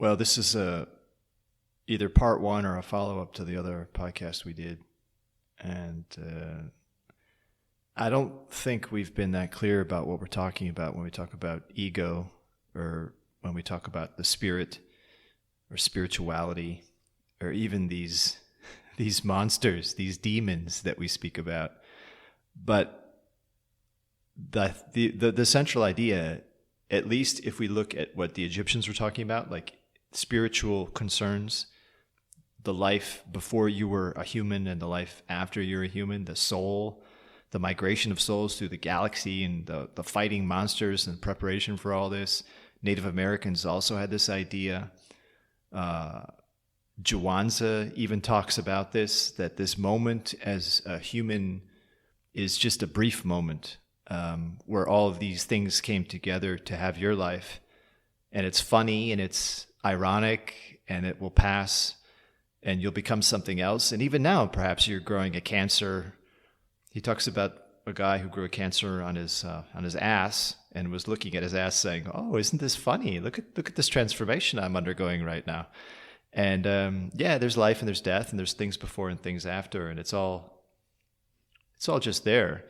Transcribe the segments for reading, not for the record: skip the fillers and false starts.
Well, this is either part one or a follow-up to the other podcast we did. And I don't think we've been that clear about what we're talking about when we talk about ego, or when we talk about the spirit or spirituality, or even these monsters, these demons that we speak about. But the central idea, at least if we look at what the Egyptians were talking about, like spiritual concerns, the life before you were a human and the life after you're a human, the soul, the migration of souls through the galaxy, and the fighting monsters and preparation for all this. Native Americans also had this idea. Juanza even talks about this, that this moment as a human is just a brief moment, where all of these things came together to have your life. And it's funny and it's ironic, and it will pass, and you'll become something else. And even now, perhaps you're growing a cancer. He talks about a guy who grew a cancer on his ass, and was looking at his ass saying, "Oh, isn't this funny? Look at this transformation I'm undergoing right now." And there's life and there's death and there's things before and things after, and it's all just there.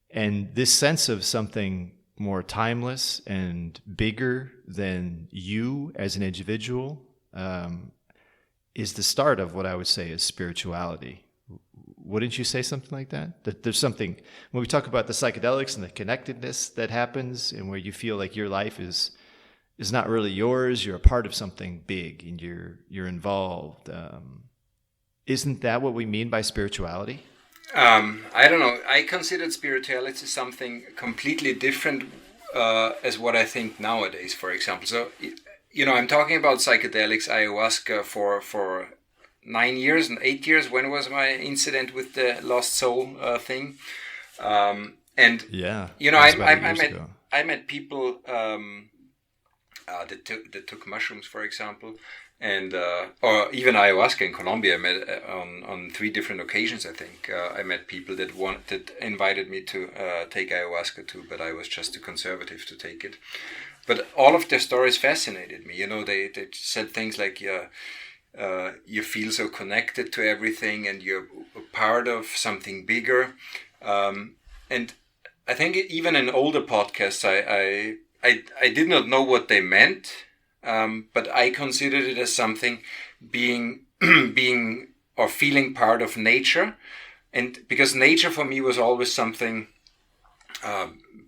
And this sense of something more timeless and bigger than you as an individual is the start of what I would say is spirituality. Wouldn't you say something like that? That there's something, when we talk about the psychedelics and the connectedness that happens, and where you feel like your life is not really yours, you're a part of something big and you're involved. Isn't that what we mean by spirituality? I don't know. I considered spirituality something completely different as what I think nowadays, for example. So, I'm talking about psychedelics, ayahuasca for 9 years and 8 years. When was my incident with the lost soul thing? I met people that took mushrooms, for example, and or even ayahuasca in Colombia. I met on 3 different occasions. I think I met people that invited me to take ayahuasca too, but I was just too conservative to take it. But all of their stories fascinated me. They said things like, you feel so connected to everything, and you're a part of something bigger. And I think even in older podcasts, I did not know what they meant, but I considered it as something being or feeling part of nature. And because nature for me was always something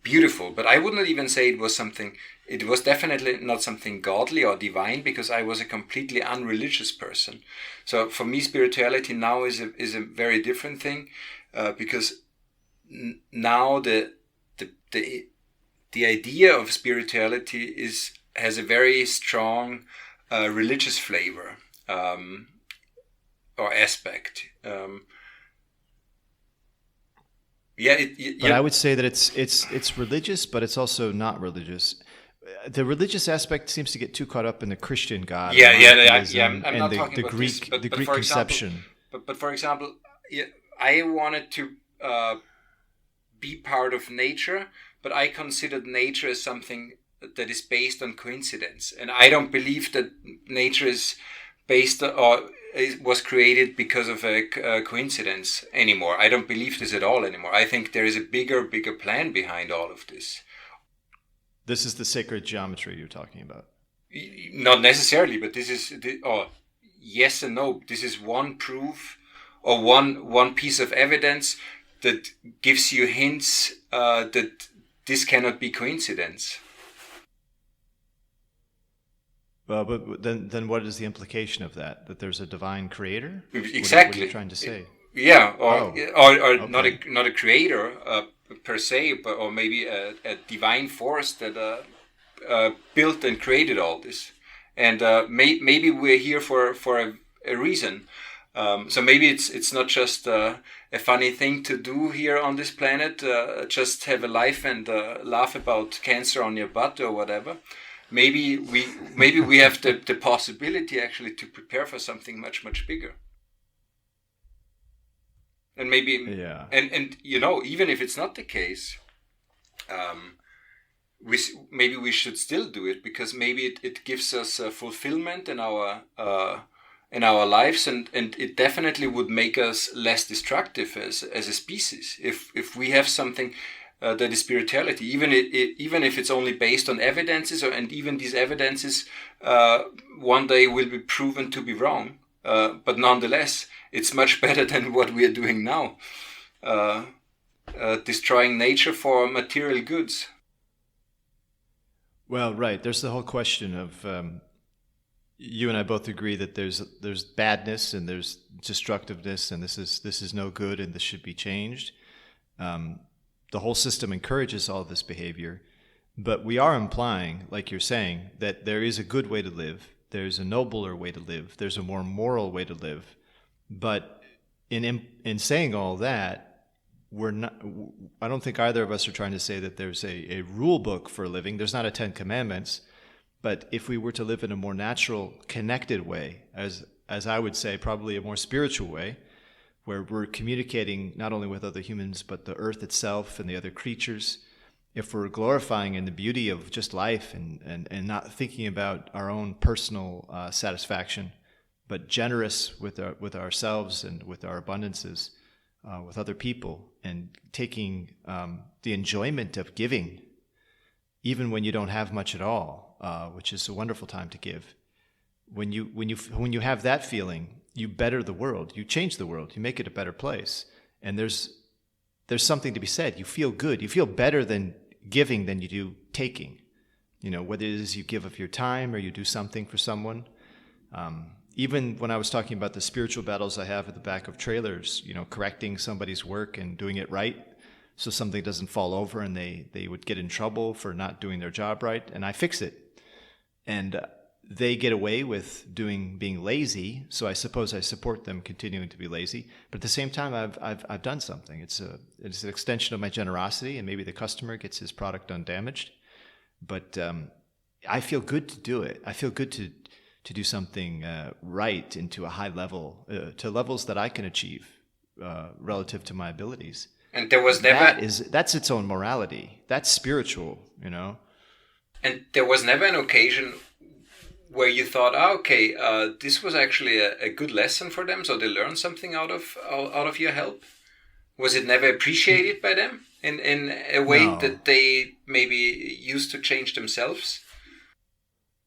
beautiful, but I would not even say it was definitely not something godly or divine, because I was a completely unreligious person. So for me, spirituality now is a very different thing, because now the idea of spirituality has a very strong religious flavor or aspect. But I would say that it's religious, but it's also not religious. The religious aspect seems to get too caught up in the Christian God. I'm not talking about Greek, this, but the Greek for conception. Example, but for example, I wanted to be part of nature, but I considered nature as something that is based on coincidence, and I don't believe that nature is based or was created because of a coincidence anymore. I don't believe this at all anymore. I think there is a bigger plan behind all of this. This is the sacred geometry you're talking about. Not necessarily, but this is yes and no. This is one proof or one piece of evidence that gives you hints that this cannot be coincidence. Well, but then what is the implication of that? That there's a divine creator? Exactly. What are you trying to say? Yeah, or okay. not a creator per se, or maybe a divine force that built and created all this. And maybe we're here for a reason. So maybe it's not just a funny thing to do here on this planet, just have a life and laugh about cancer on your butt or whatever. Maybe we have the possibility actually to prepare for something much, much bigger. And maybe, and even if it's not the case, maybe we should still do it, because maybe it gives us fulfillment in our lives, and it definitely would make us less destructive as a species if we have something that is spirituality, even if it's only based on evidences, and even these evidences one day will be proven to be wrong, but nonetheless it's much better than what we are doing now, destroying nature for material goods. Well, right. There's the whole question of you and I both agree that there's badness and there's destructiveness, and this is no good, and this should be changed. The whole system encourages all this behavior, but we are implying, like you're saying, that there is a good way to live. There's a nobler way to live. There's a more moral way to live. But in saying all that, we're not. I don't think either of us are trying to say that there's a rule book for living. There's not a 10 Commandments. But if we were to live in a more natural, connected way, as I would say, probably a more spiritual way, where we're communicating not only with other humans, but the earth itself and the other creatures, if we're glorifying in the beauty of just life and not thinking about our own personal satisfaction, but generous with ourselves and with our abundances, with other people, and taking the enjoyment of giving, even when you don't have much at all, which is a wonderful time to give. When you have that feeling, you better the world, you change the world, you make it a better place. And there's something to be said. You feel good. You feel better than giving than you do taking. Whether it is you give of your time or you do something for someone. Even when I was talking about the spiritual battles I have at the back of trailers, correcting somebody's work and doing it right so something doesn't fall over and they would get in trouble for not doing their job right, and I fix it. And they get away with being lazy, so I suppose I support them continuing to be lazy. But at the same time, I've done something. It's an extension of my generosity, and maybe the customer gets his product undamaged. But I feel good to do it. I feel good to do something right into a high level, to levels that I can achieve relative to my abilities. And there was never that's its own morality. That's spiritual, And there was never an occasion where you thought, this was actually a good lesson for them, so they learned something out of your help? Was it never appreciated by them in a way that they maybe used to change themselves?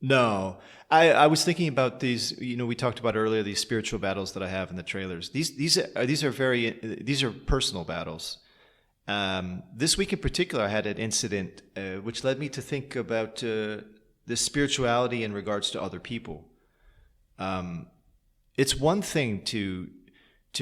No. I was thinking about these, we talked about earlier, these spiritual battles that I have in the trailers. These are personal battles. This week in particular, I had an incident which led me to think about this spirituality in regards to other people. It's one thing to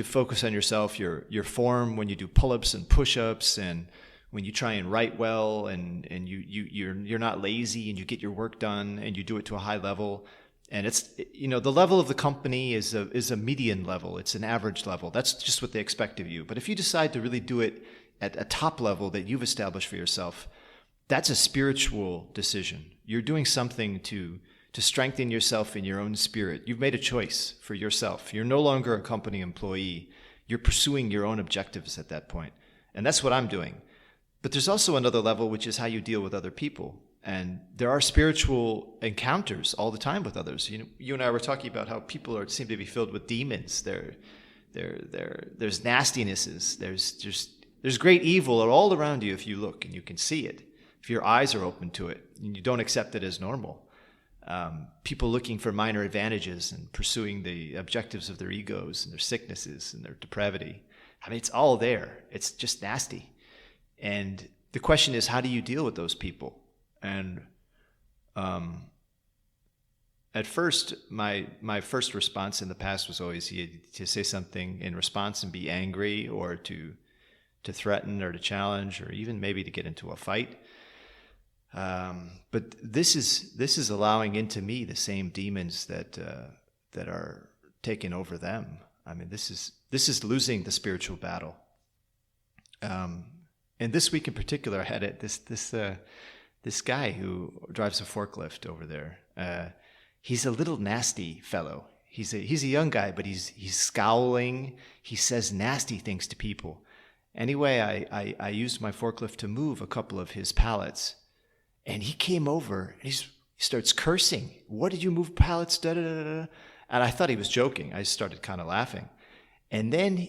focus on yourself, your form when you do pull-ups and push-ups, and when you try and write well, and you're not lazy and you get your work done and you do it to a high level. And it's the level of the company is a median level. It's an average level. That's just what they expect of you. But if you decide to really do it at a top level that you've established for yourself, that's a spiritual decision. You're doing something to strengthen yourself in your own spirit. You've made a choice for yourself. You're no longer a company employee. You're pursuing your own objectives at that point. And that's what I'm doing. But there's also another level, which is how you deal with other people. And there are spiritual encounters all the time with others. You and I were talking about how people seem to be filled with demons. There's nastinesses. There's great evil all around you if you look and you can see it. If your eyes are open to it and you don't accept it as normal. People looking for minor advantages and pursuing the objectives of their egos and their sicknesses and their depravity. I mean, it's all there. It's just nasty. And the question is, how do you deal with those people? And at first, my first response in the past was always to say something in response and be angry, or to threaten or to challenge, or even maybe to get into a fight. But this is allowing into me the same demons that are taking over them. I mean, this is losing the spiritual battle. And this week in particular, I had this guy who drives a forklift over there. He's a little nasty fellow. He's a young guy, but he's scowling. He says nasty things to people. Anyway, I used my forklift to move a couple of his pallets, And he came over and he starts cursing. What did you move pallets? Da, da, da, da. And I thought he was joking. I started kind of laughing. And then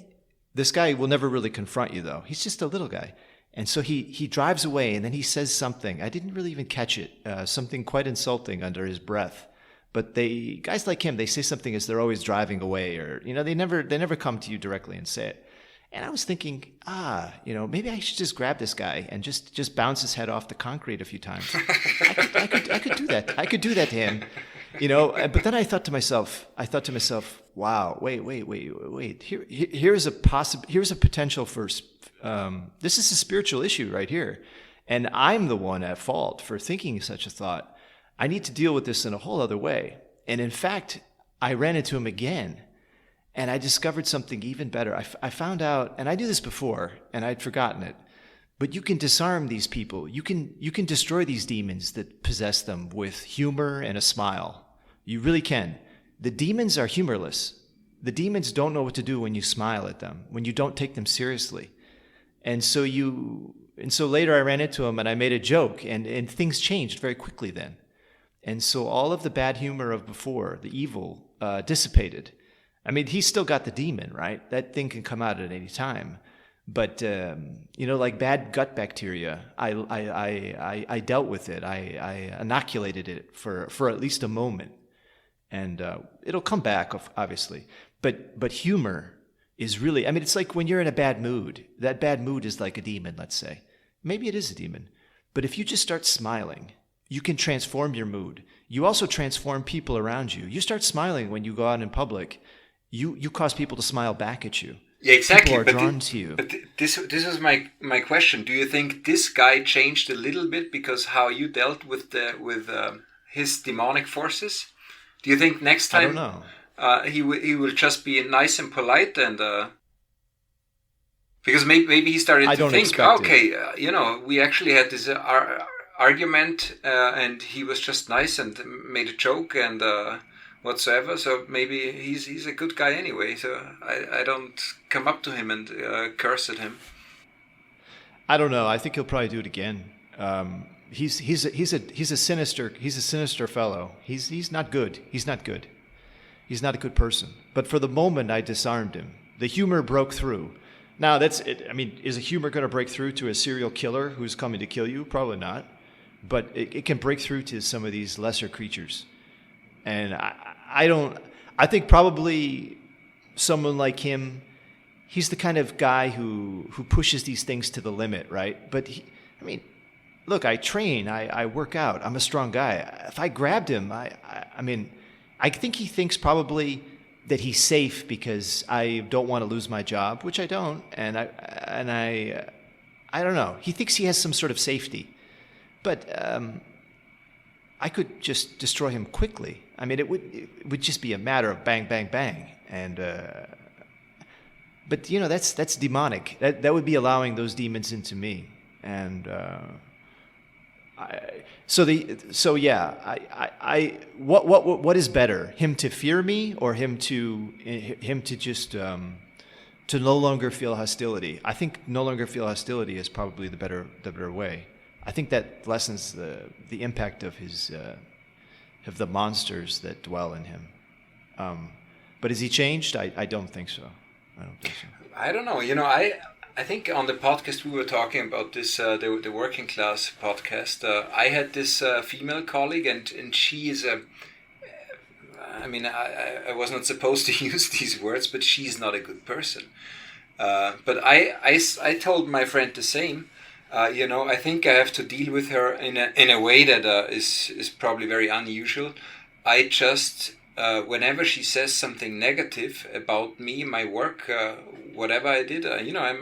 this guy will never really confront you, though. He's just a little guy. And so he drives away, and then he says something. I didn't really even catch it. Something quite insulting under his breath. But guys like him, they say something as they're always driving away, or they never come to you directly and say it. And I was thinking, maybe I should just grab this guy and just bounce his head off the concrete a few times. I could do that. I could do that to him, But then I thought to myself, wow, wait. Here's a potential for. This is a spiritual issue right here, and I'm the one at fault for thinking such a thought. I need to deal with this in a whole other way. And in fact, I ran into him again. And I discovered something even better. I found out, and I knew this before, and I'd forgotten it, but you can disarm these people. You can destroy these demons that possess them with humor and a smile. You really can. The demons are humorless. The demons don't know what to do when you smile at them, when you don't take them seriously. And so later I ran into him, and I made a joke, and things changed very quickly then. And so all of the bad humor of before, the evil, dissipated. I mean, he's still got the demon, right? That thing can come out at any time. But, like bad gut bacteria, I dealt with it. I inoculated it for at least a moment. And it'll come back, obviously. But humor is really, it's like when you're in a bad mood. That bad mood is like a demon, let's say. Maybe it is a demon. But if you just start smiling, you can transform your mood. You also transform people around you. You start smiling when you go out in public. You cause people to smile back at you. Yeah, exactly. People are drawn to you. But this is my question. Do you think this guy changed a little bit because how you dealt with his demonic forces? Do you think next time I don't know. He will just be nice and polite and because maybe he started to think, okay, we actually had this argument and he was just nice and made a joke and. Whatsoever, so maybe he's a good guy anyway. So I don't come up to him and curse at him. I don't know. I think he'll probably do it again. He's a sinister fellow. He's not good. He's not good. He's not a good person. But for the moment, I disarmed him. The humor broke through. Now that's it. Is a humor going to break through to a serial killer who's coming to kill you? Probably not. But it can break through to some of these lesser creatures. And I think probably someone like him, he's the kind of guy who pushes these things to the limit, right? But look, I train, I work out, I'm a strong guy. If I grabbed him, I think he thinks probably that he's safe because I don't want to lose my job, which I don't. And I don't know. He thinks he has some sort of safety. But I could just destroy him quickly. It would just be a matter of bang, bang, bang, and but that's demonic. That would be allowing those demons into me, and what is better, him to fear me or him to just to no longer feel hostility? I think no longer feel hostility is probably the better way. I think that lessens the impact of of the monsters that dwell in him. But has he changed? I don't think so. I don't know. I think on the podcast we were talking about this, the working class podcast. I had this female colleague, and she is I was not supposed to use these words, but she's not a good person. But I told my friend the same. I think I have to deal with her in a way that is probably very unusual. I just whenever she says something negative about me, my work, whatever I did, I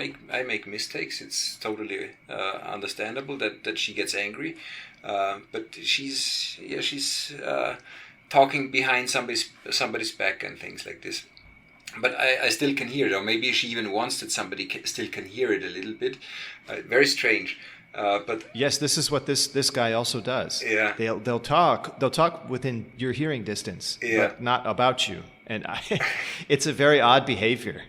make mistakes. It's totally understandable that she gets angry, but she's talking behind somebody's back and things like this. But I still can hear it, or maybe she even wants that somebody still can hear it a little bit. Very strange. But yes, this is what this guy also does. Yeah, they'll talk within your hearing distance, but not about you. And it's a very odd behavior.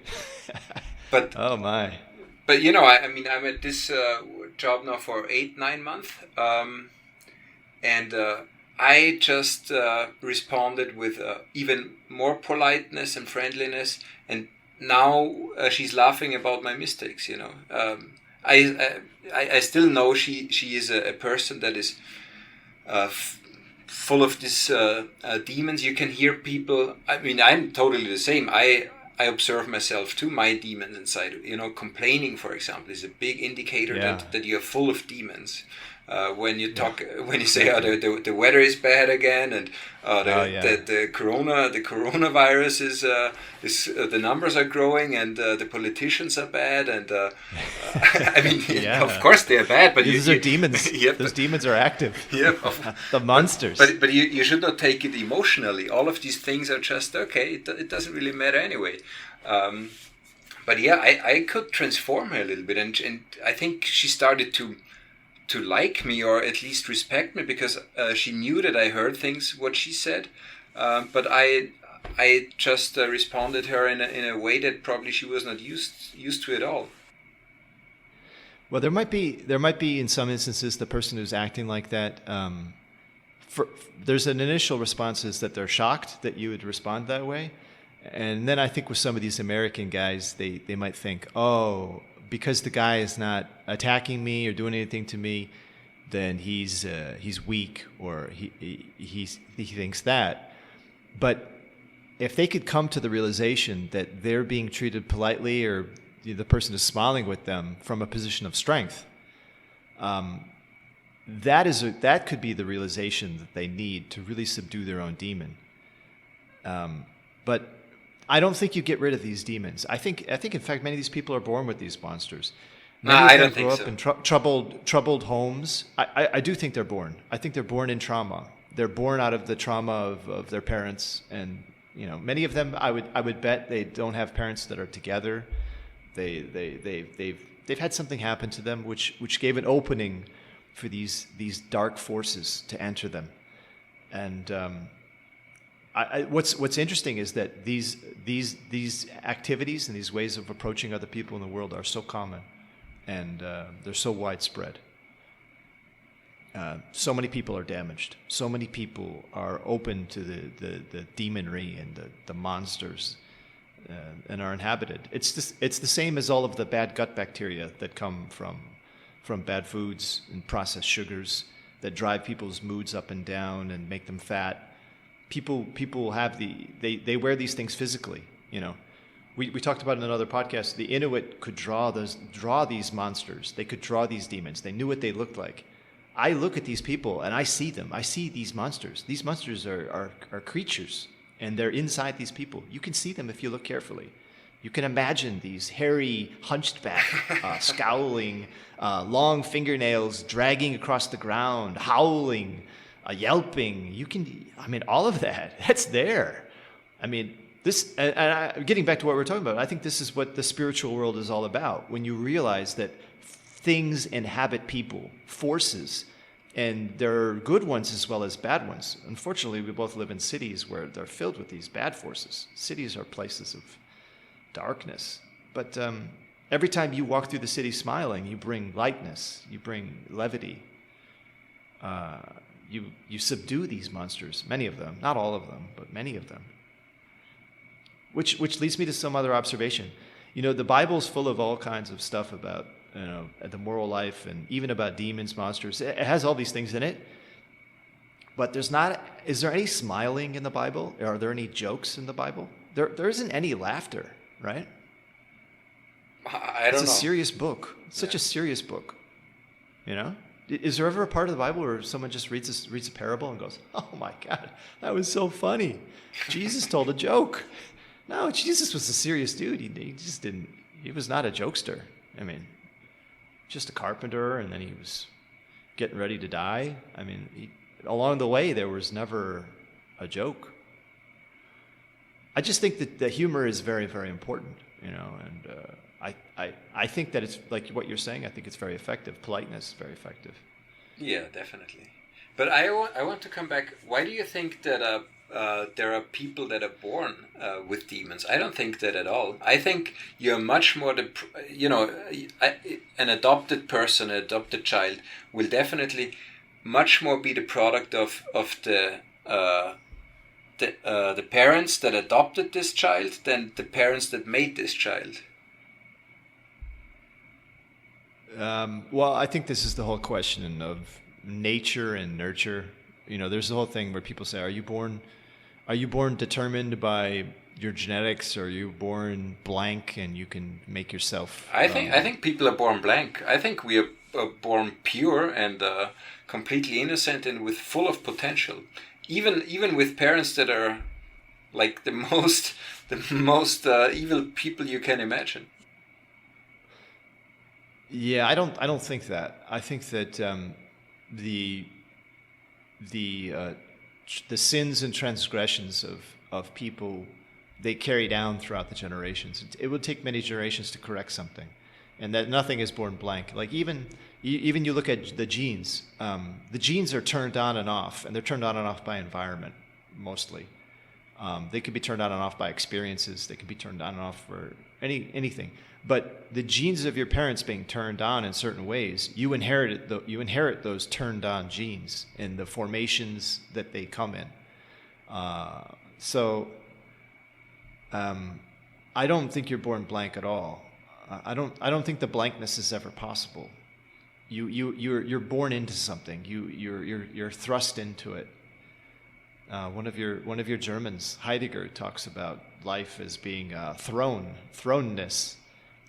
But oh my! But I'm at this job now for 8-9 months. And I just responded with even more politeness and friendliness. And now she's laughing about my mistakes. I still know she is a person that is full of these demons. You can hear people. I mean, I'm totally the same. I observe myself too, my demons inside. Complaining, for example, is a big indicator that you're full of demons. When you say, the weather is bad again, and the coronavirus is the numbers are growing, and the politicians are bad, and I mean, of course they're bad, but these are demons. Those demons are active. The monsters. But you should not take it emotionally. All of these things are just okay. It doesn't really matter anyway. But I could transform her a little bit, and I think she started to like me, or at least respect me, because she knew that I heard things what she said, but I just responded her in a way that probably she was not used to at all. Well, there might be in some instances the person who's acting like that. There's an initial response is that they're shocked that you would respond that way, and then I think with some of these American guys, they might think, oh, because the guy is not attacking me or doing anything to me, then he's weak, or he thinks that. But if they could come to the realization that they're being treated politely, or the person is smiling with them from a position of strength, that could be the realization that they need to really subdue their own demon. But I don't think you get rid of these demons. I think in fact many of these people are born with these monsters. I don't think so. Grow up in troubled homes. I do think they're born. I think they're born in trauma. They're born out of the trauma of their parents, and many of them I would bet they don't have parents that are together. They've had something happen to them which gave an opening for these dark forces to enter them. And what's interesting is that these activities and these ways of approaching other people in the world are so common, and they're so widespread. So many people are damaged. So many people are open to the demonry and the monsters, and are inhabited. It's the same as all of the bad gut bacteria that come from bad foods and processed sugars that drive people's moods up and down and make them fat. People have they wear these things physically. We talked about in another podcast. The Inuit could draw these monsters. They could draw these demons. They knew what they looked like. I look at these people and I see them. I see these monsters. These monsters are creatures, and they're inside these people. You can see them if you look carefully. You can imagine these hairy, hunched back, scowling, long fingernails dragging across the ground, howling, yelping. All of that's there. Getting back to what we're talking about, I think this is what the spiritual world is all about. When you realize that things inhabit people, forces, and there are good ones as well as bad ones. Unfortunately, we both live in cities where they're filled with these bad forces. Cities are places of darkness. But every time you walk through the city smiling, you bring lightness, you bring levity. You subdue these monsters, many of them, not all of them, but many of them. Which leads me to some other observation. The Bible's full of all kinds of stuff about the moral life, and even about demons, monsters. It has all these things in it. But is there any smiling in the Bible? Are there any jokes in the Bible? There isn't any laughter, right? I don't know. It's a serious book. Such a serious book. Is there ever a part of the Bible where someone just reads a parable and goes, "Oh my God, that was so funny. Jesus told a joke"? No, Jesus was a serious dude. He just didn't. He was not a jokester. Just a carpenter, and then he was getting ready to die. Along the way, there was never a joke. I just think that the humor is very, very important, and I think that it's like what you're saying. I think it's very effective. Politeness is very effective. Yeah, definitely. But I want to come back. Why do you think that there are people that are born with demons? I don't think that at all. I think you're much more an adopted person, an adopted child will definitely much more be the product of the parents that adopted this child than the parents that made this child. Well, I think this is the whole question of nature and nurture. There's the whole thing where people say, are you born determined by your genetics, or are you born blank and you can make yourself? I think people are born blank. I think we are born pure and completely innocent and with full of potential. Even with parents that are like the most evil people you can imagine. Yeah, I don't think that. I think that the sins and transgressions of people, they carry down throughout the generations. It would take many generations to correct something, and that nothing is born blank. Like even you look at the genes. The genes are turned on and off, and they're turned on and off by environment mostly. They could be turned on and off by experiences. They could be turned on and off for anything. But the genes of your parents being turned on in certain ways, you inherit those turned on genes in the formations that they come in. So I don't think you're born blank at all. I don't think the blankness is ever possible. You're born into something. You're thrust into it. One of your Germans, Heidegger, talks about life as being thrownness.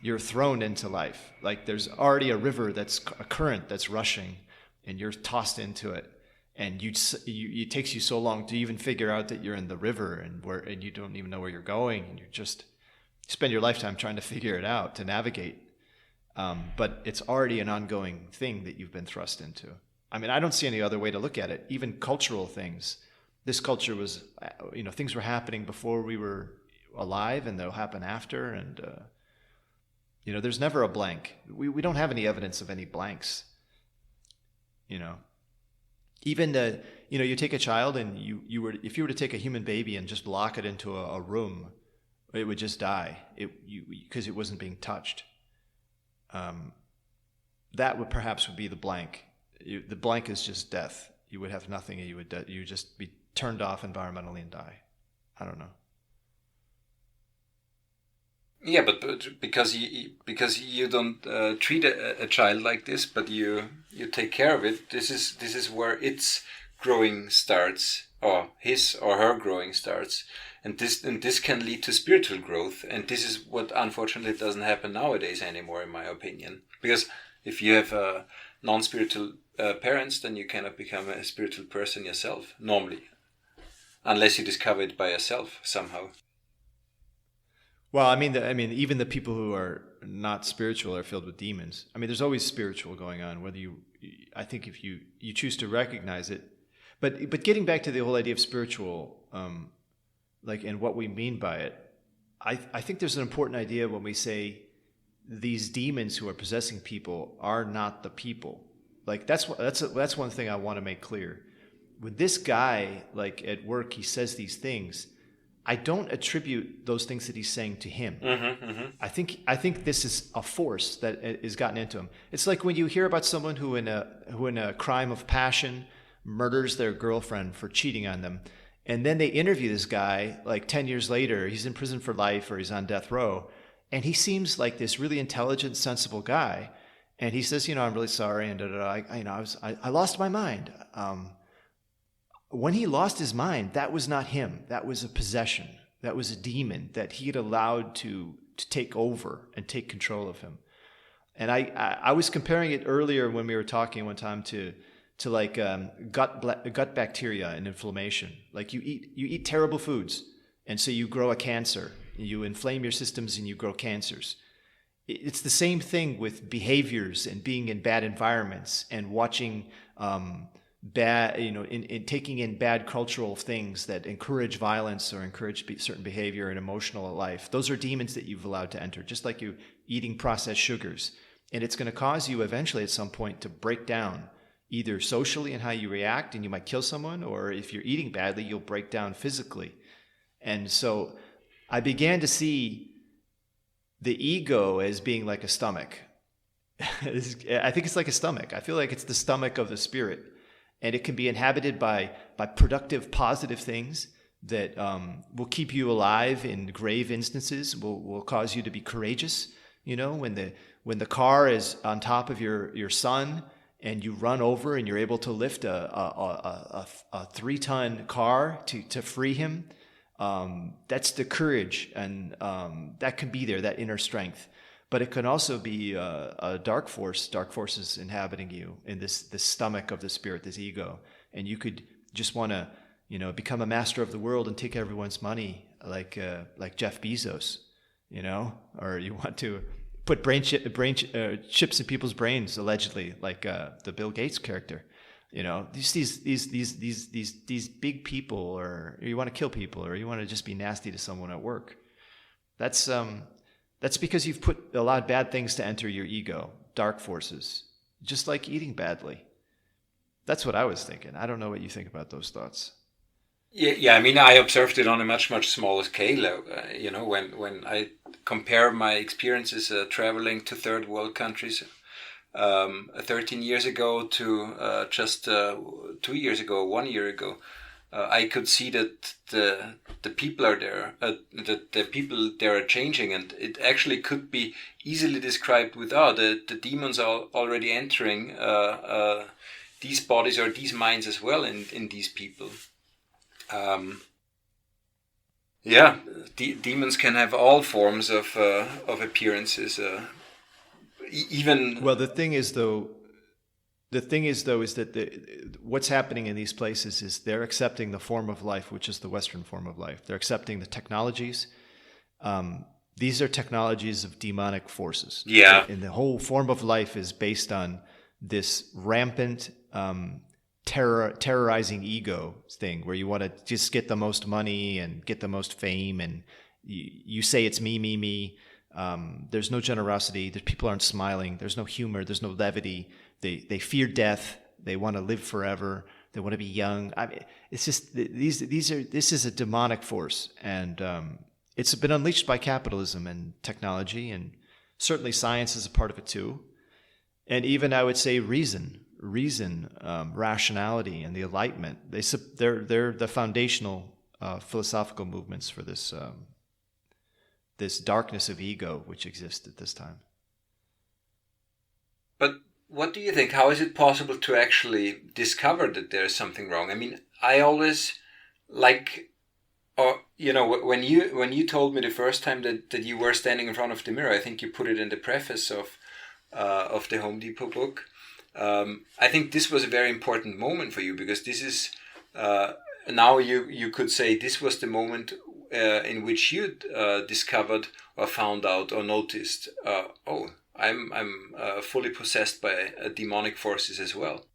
You're thrown into life. Like there's already a river, that's a current that's rushing, and you're tossed into it. And it takes you so long to even figure out that you're in the river, and you don't even know where you're going, and you spend your lifetime trying to figure it out, to navigate. But it's already an ongoing thing that you've been thrust into. I mean, I don't see any other way to look at it. Even cultural things. This culture was, things were happening before we were alive, and they'll happen after, and there's never a blank. We don't have any evidence of any blanks. Even you take a child, and if you were to take a human baby and just lock it into a room, it would just die. Because it wasn't being touched. That would be the blank. The blank is just death. You would have nothing, and you would just be turned off environmentally and die. I don't know. Yeah, but because you don't treat a child like this, but you take care of it. This is where its growing starts, or his or her growing starts, and this can lead to spiritual growth. And this is what unfortunately doesn't happen nowadays anymore, in my opinion. Because if you have non-spiritual parents, then you cannot become a spiritual person yourself normally, unless you discover it by yourself somehow. Well, I mean, even the people who are not spiritual are filled with demons. I mean, there's always spiritual going on. I think if you choose to recognize it, but getting back to the whole idea of spiritual, and what we mean by it, I think there's an important idea when we say these demons who are possessing people are not the people. Like that's one thing I want to make clear. With this guy, like at work, he says these things. I don't attribute those things that he's saying to him. Mm-hmm, mm-hmm. I think this is a force that has gotten into him. It's like when you hear about someone who in a crime of passion murders their girlfriend for cheating on them, and then they interview this guy like 10 years later. He's in prison for life, or he's on death row, and he seems like this really intelligent, sensible guy. And he says, I'm really sorry, and I lost my mind. When he lost his mind, that was not him. That was a possession. That was a demon that he had allowed to take over and take control of him. And I was comparing it earlier when we were talking one time to like gut bacteria and inflammation. Like you eat terrible foods, and so you grow a cancer. You inflame your systems and you grow cancers. It's the same thing with behaviors and being in bad environments and watching bad, in taking in bad cultural things that encourage violence or encourage certain behavior in emotional life. Those are demons that you've allowed to enter, just like you eating processed sugars. And it's going to cause you eventually at some point to break down, either socially in how you react and you might kill someone, or if you're eating badly, you'll break down physically. And so I began to see the ego as being like a stomach. I think it's like a stomach. I feel like it's the stomach of the spirit. and it can be inhabited by productive, positive things that will keep you alive in grave instances, will cause you to be courageous. You know, when the car is on top of your son and you run over and you're able to lift a 3-ton car to free him, that's the courage, and that can be there, that inner strength. But it can also be a dark forces inhabiting you in this stomach of the spirit, this ego, and you could just want to, you know, become a master of the world and take everyone's money, like Jeff Bezos, you know, or you want to put chips in people's brains, allegedly, like the Bill Gates character. You know, these big people, or you want to kill people, or you want to just be nasty to someone at work. That's because you've put a lot of bad things to enter your ego, dark forces, just like eating badly. That's what I was thinking. I don't know what you think about those thoughts. Yeah. I mean, I observed it on a much smaller scale. You know, when I compare my experiences traveling to third world countries 13 years ago to just 2 years ago, 1 year ago, I could see that the people are there, that the people there are changing, and it actually could be easily described with the demons are already entering these bodies or these minds as well in these people. Demons can have all forms of appearances. Even well, the thing is though is that what's happening in these places is they're accepting the form of life, which is the Western form of life. They're accepting the technologies. These are technologies of demonic forces. Yeah. And the whole form of life is based on this rampant terrorizing ego thing, where you want to just get the most money and get the most fame, and you say it's me. There's no generosity. People aren't smiling. There's no humor. There's no levity. They fear death. They want to live forever. They want to be young. I mean, it's just this is a demonic force, and it's been unleashed by capitalism and technology, and certainly science is a part of it too, and even I would say reason, rationality, and the Enlightenment. They're the foundational philosophical movements for this darkness of ego which exists at this time. But what do you think? How is it possible to actually discover that there is something wrong? I mean, I always when you told me the first time that you were standing in front of the mirror, I think you put it in the preface of the Home Depot book. I think this was a very important moment for you, because this is now you could say this was the moment in which you discovered or found out or noticed, I'm fully possessed by demonic forces as well.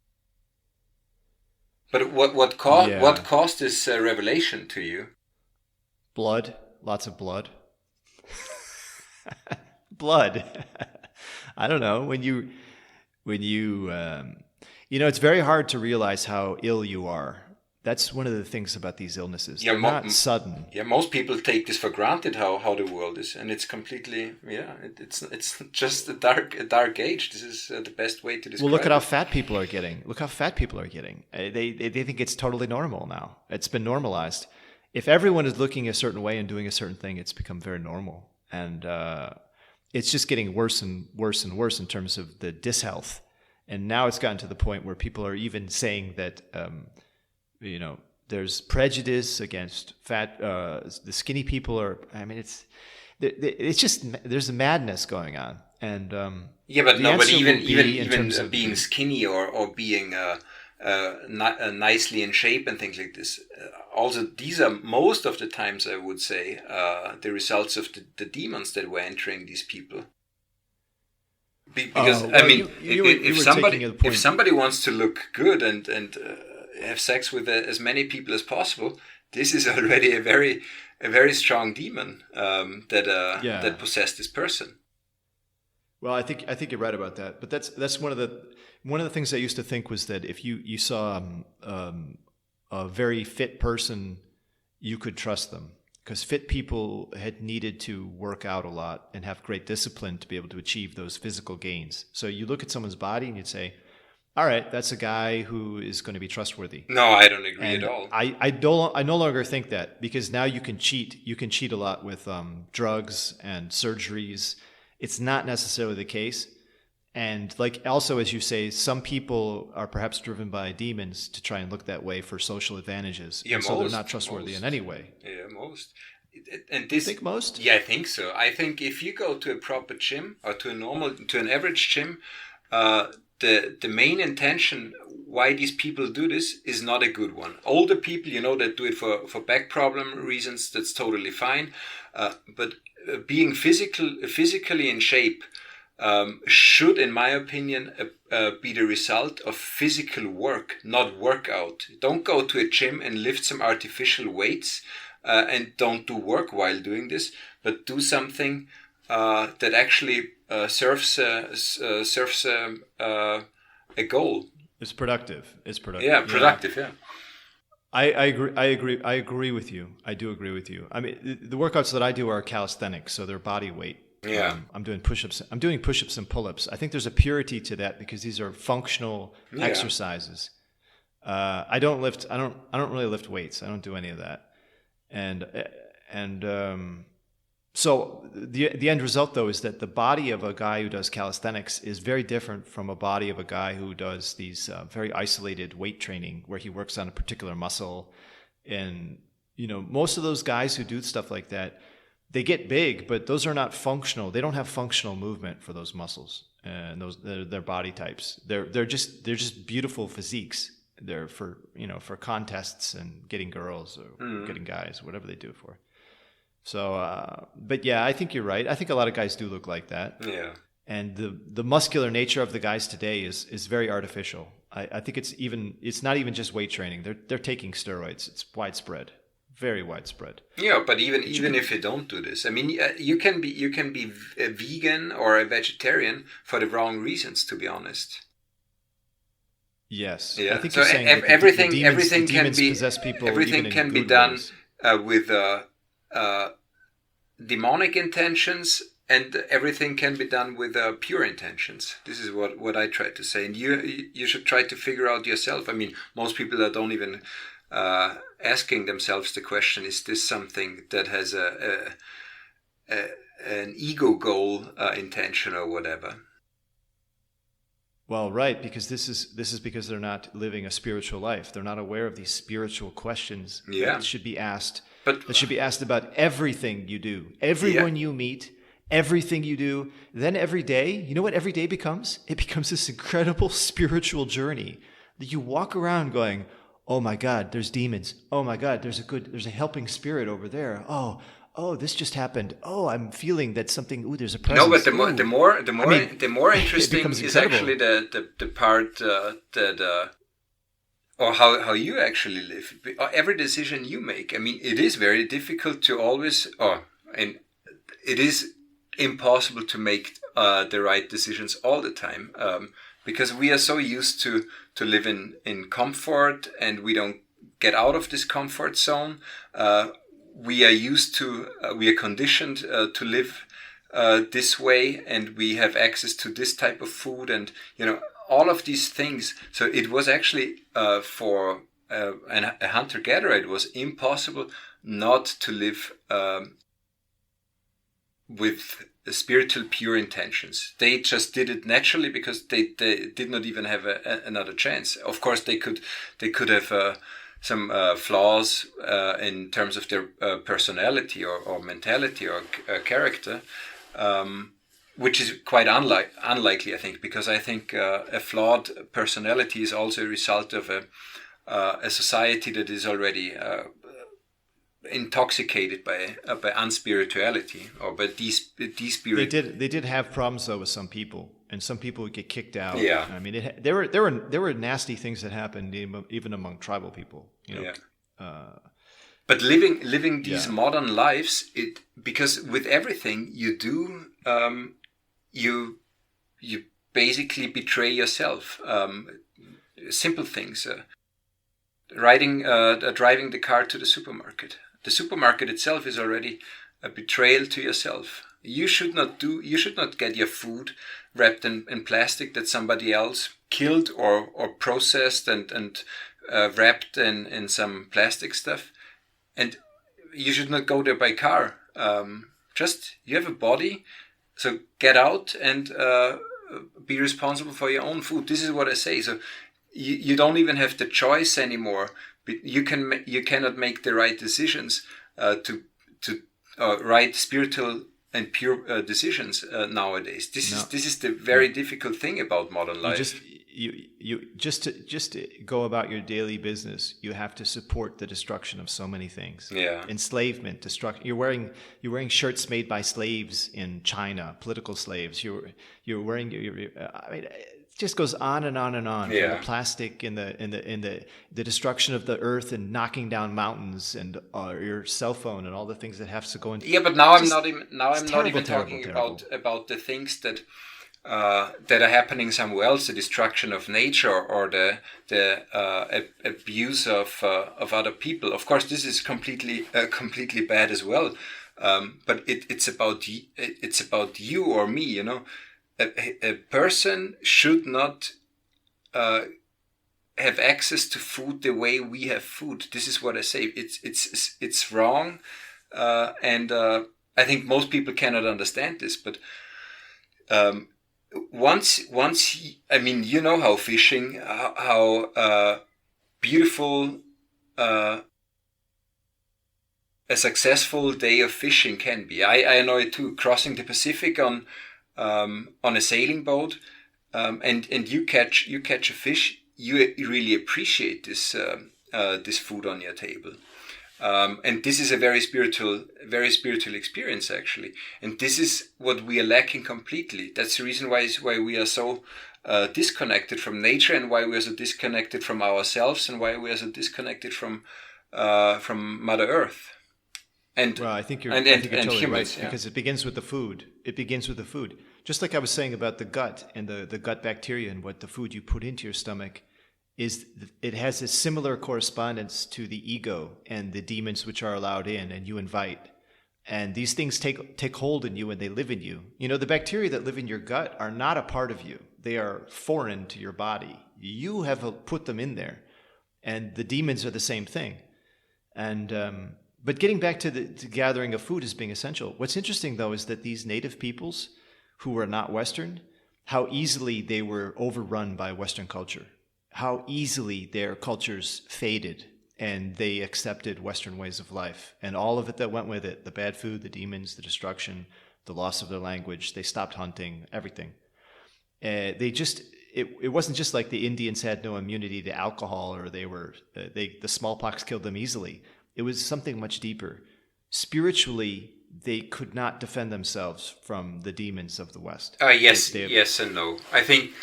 But what caused this revelation to you? Blood, lots of blood. Blood. I don't know, when you it's very hard to realize how ill you are. That's one of the things about these illnesses. They're not sudden. Yeah, most people take this for granted, how the world is, and it's completely it's just a dark age. This is the best way to describe. Well, look at how fat people are getting. They think it's totally normal now. It's been normalized. If everyone is looking a certain way and doing a certain thing, it's become very normal, and it's just getting worse and worse and worse in terms of the dishealth. And now it's gotten to the point where people are even saying that. There's prejudice against fat. The skinny people are. I mean, it's just there's a madness going on, and but even being skinny or being nicely in shape and things like this. Also, these are most of the times, I would say, the results of the demons that were entering these people. Because if somebody wants to look good and have sex with as many people as possible, this is already a very strong demon that possessed this person. Well, I think you're right about that. But that's one of the things I used to think was that if you saw a very fit person, you could trust them, because fit people had needed to work out a lot and have great discipline to be able to achieve those physical gains. So you look at someone's body and you'd say, all right, that's a guy who is going to be trustworthy. No, I don't agree And at all. I no longer think that, because now you can cheat. You can cheat a lot with drugs and surgeries. It's not necessarily the case. And like also, as you say, some people are perhaps driven by demons to try and look that way for social advantages. Yeah, and so they're most, not trustworthy most. in any way. Yeah, most. And this, You think most? yeah, I think so. I think if you go to a proper gym or to an average gym, the main intention why these people do this is not a good one. Older people, that do it for back problem reasons, that's totally fine. But being physically in shape should, in my opinion, be the result of physical work, not workout. Don't go to a gym and lift some artificial weights and don't do work while doing this, but do something that actually serves a goal. It's productive. It's productive. Yeah, productive. Yeah. I agree with you. I do agree with you. I mean, the workouts that I do are calisthenics, so they're body weight. Yeah. I'm doing push-ups. I'm doing push-ups and pull-ups. I think there's a purity to that because these are functional exercises. I don't really lift weights. I don't do any of that. So the end result, though, is that the body of a guy who does calisthenics is very different from a body of a guy who does these very isolated weight training where he works on a particular muscle. And, most of those guys who do stuff like that, they get big, but those are not functional. They don't have functional movement for those muscles and their body types. They're just beautiful physiques. They're for contests and getting girls or getting guys, whatever they do it for. So, but yeah, I think you're right. I think a lot of guys do look like that. Yeah. And the muscular nature of the guys today is very artificial. I think it's not even just weight training. They're taking steroids. It's widespread, very widespread. Yeah, but even if you don't do this, I mean, you can be a vegan or a vegetarian for the wrong reasons, to be honest. Yes. Yeah. I think so you're saying everything the can demons be possess people. Everything even can in be good done ways. with demonic intentions, and everything can be done with pure intentions. This is what I try to say, and you should try to figure out yourself. I mean, most people that don't even asking themselves the question: is this something that has an ego goal intention or whatever? Well, right, because this is because they're not living a spiritual life. They're not aware of these spiritual questions that should be asked. That should be asked about everything you do, everyone you meet, everything you do. Then every day, you know what every day becomes? It becomes this incredible spiritual journey that you walk around going, "Oh my God, there's demons. Oh my God, there's a helping spirit over there. Oh, this just happened. Oh, I'm feeling that something. Ooh, there's a presence." No, but the more interesting is actually the part that or how you actually live. Every decision you make. I mean, it is very difficult to always, and it is impossible to make the right decisions all the time, because we are so used to live in comfort, and we don't get out of this comfort zone. We are conditioned to live this way, and we have access to this type of food, and all of these things. So it was actually for a hunter-gatherer, it was impossible not to live with spiritual pure intentions. They just did it naturally because they did not even have another chance. Of course, they could have some flaws in terms of their personality or mentality or character, which is quite unlikely, I think, because I think a flawed personality is also a result of a society that is already intoxicated by unspirituality or by despirit. They did have problems though with some people, and some people would get kicked out. Yeah, I mean, there were nasty things that happened even among tribal people. But living these modern lives, because with everything you do, you basically betray yourself. Simple things, driving the car to the supermarket. The supermarket itself is already a betrayal to yourself. You should not get your food wrapped in plastic that somebody else killed or processed and wrapped in some plastic stuff. And you should not go there by car. Just, you have a body, so get out and be responsible for your own food. This is what I say. So you don't even have the choice anymore. You cannot make the right decisions to right spiritual and pure decisions nowadays. This is the very difficult thing about modern life. You just to go about your daily business, you have to support the destruction of so many things. Yeah. Enslavement, destruction. You're wearing shirts made by slaves in China, political slaves. You're wearing. I mean, it just goes on and on and on. Yeah. From the plastic and the destruction of the earth and knocking down mountains and your cell phone and all the things that have to go into. Yeah, but now I'm not even talking about the things that are happening somewhere else, the destruction of nature or the abuse of other people. Of course, this is completely bad as well. But it's about you or me. You know, a person should not have access to food the way we have food. This is what I say. It's wrong, and I think most people cannot understand this, but. Once, I mean, you know how fishing, how beautiful a successful day of fishing can be. I know it too. Crossing the Pacific on a sailing boat, and you catch a fish. You really appreciate this food on your table. And this is a very spiritual experience, actually. And this is what we are lacking completely. That's the reason why we are so disconnected from nature, and why we are so disconnected from ourselves, and why we are so disconnected from Mother Earth. And well, I think you're and totally humans, right, yeah. because it begins with the food. It begins with the food. Just like I was saying about the gut and the gut bacteria and what the food you put into your stomach is, it has a similar correspondence to the ego and the demons which are allowed in and you invite. And these things take hold in you and they live in you. You know, the bacteria that live in your gut are not a part of you. They are foreign to your body. You have put them in there. And the demons are the same thing. And but getting back to the gathering of food as being essential, what's interesting, though, is that these native peoples who were not Western, how easily they were overrun by Western culture. How easily their cultures faded and they accepted Western ways of life and all of it that went with it, the bad food, the demons, the destruction, the loss of their language. They stopped hunting, everything. It wasn't just like the Indians had no immunity to alcohol or the smallpox killed them easily. It was something much deeper. Spiritually, they could not defend themselves from the demons of the West. Yes and no. I think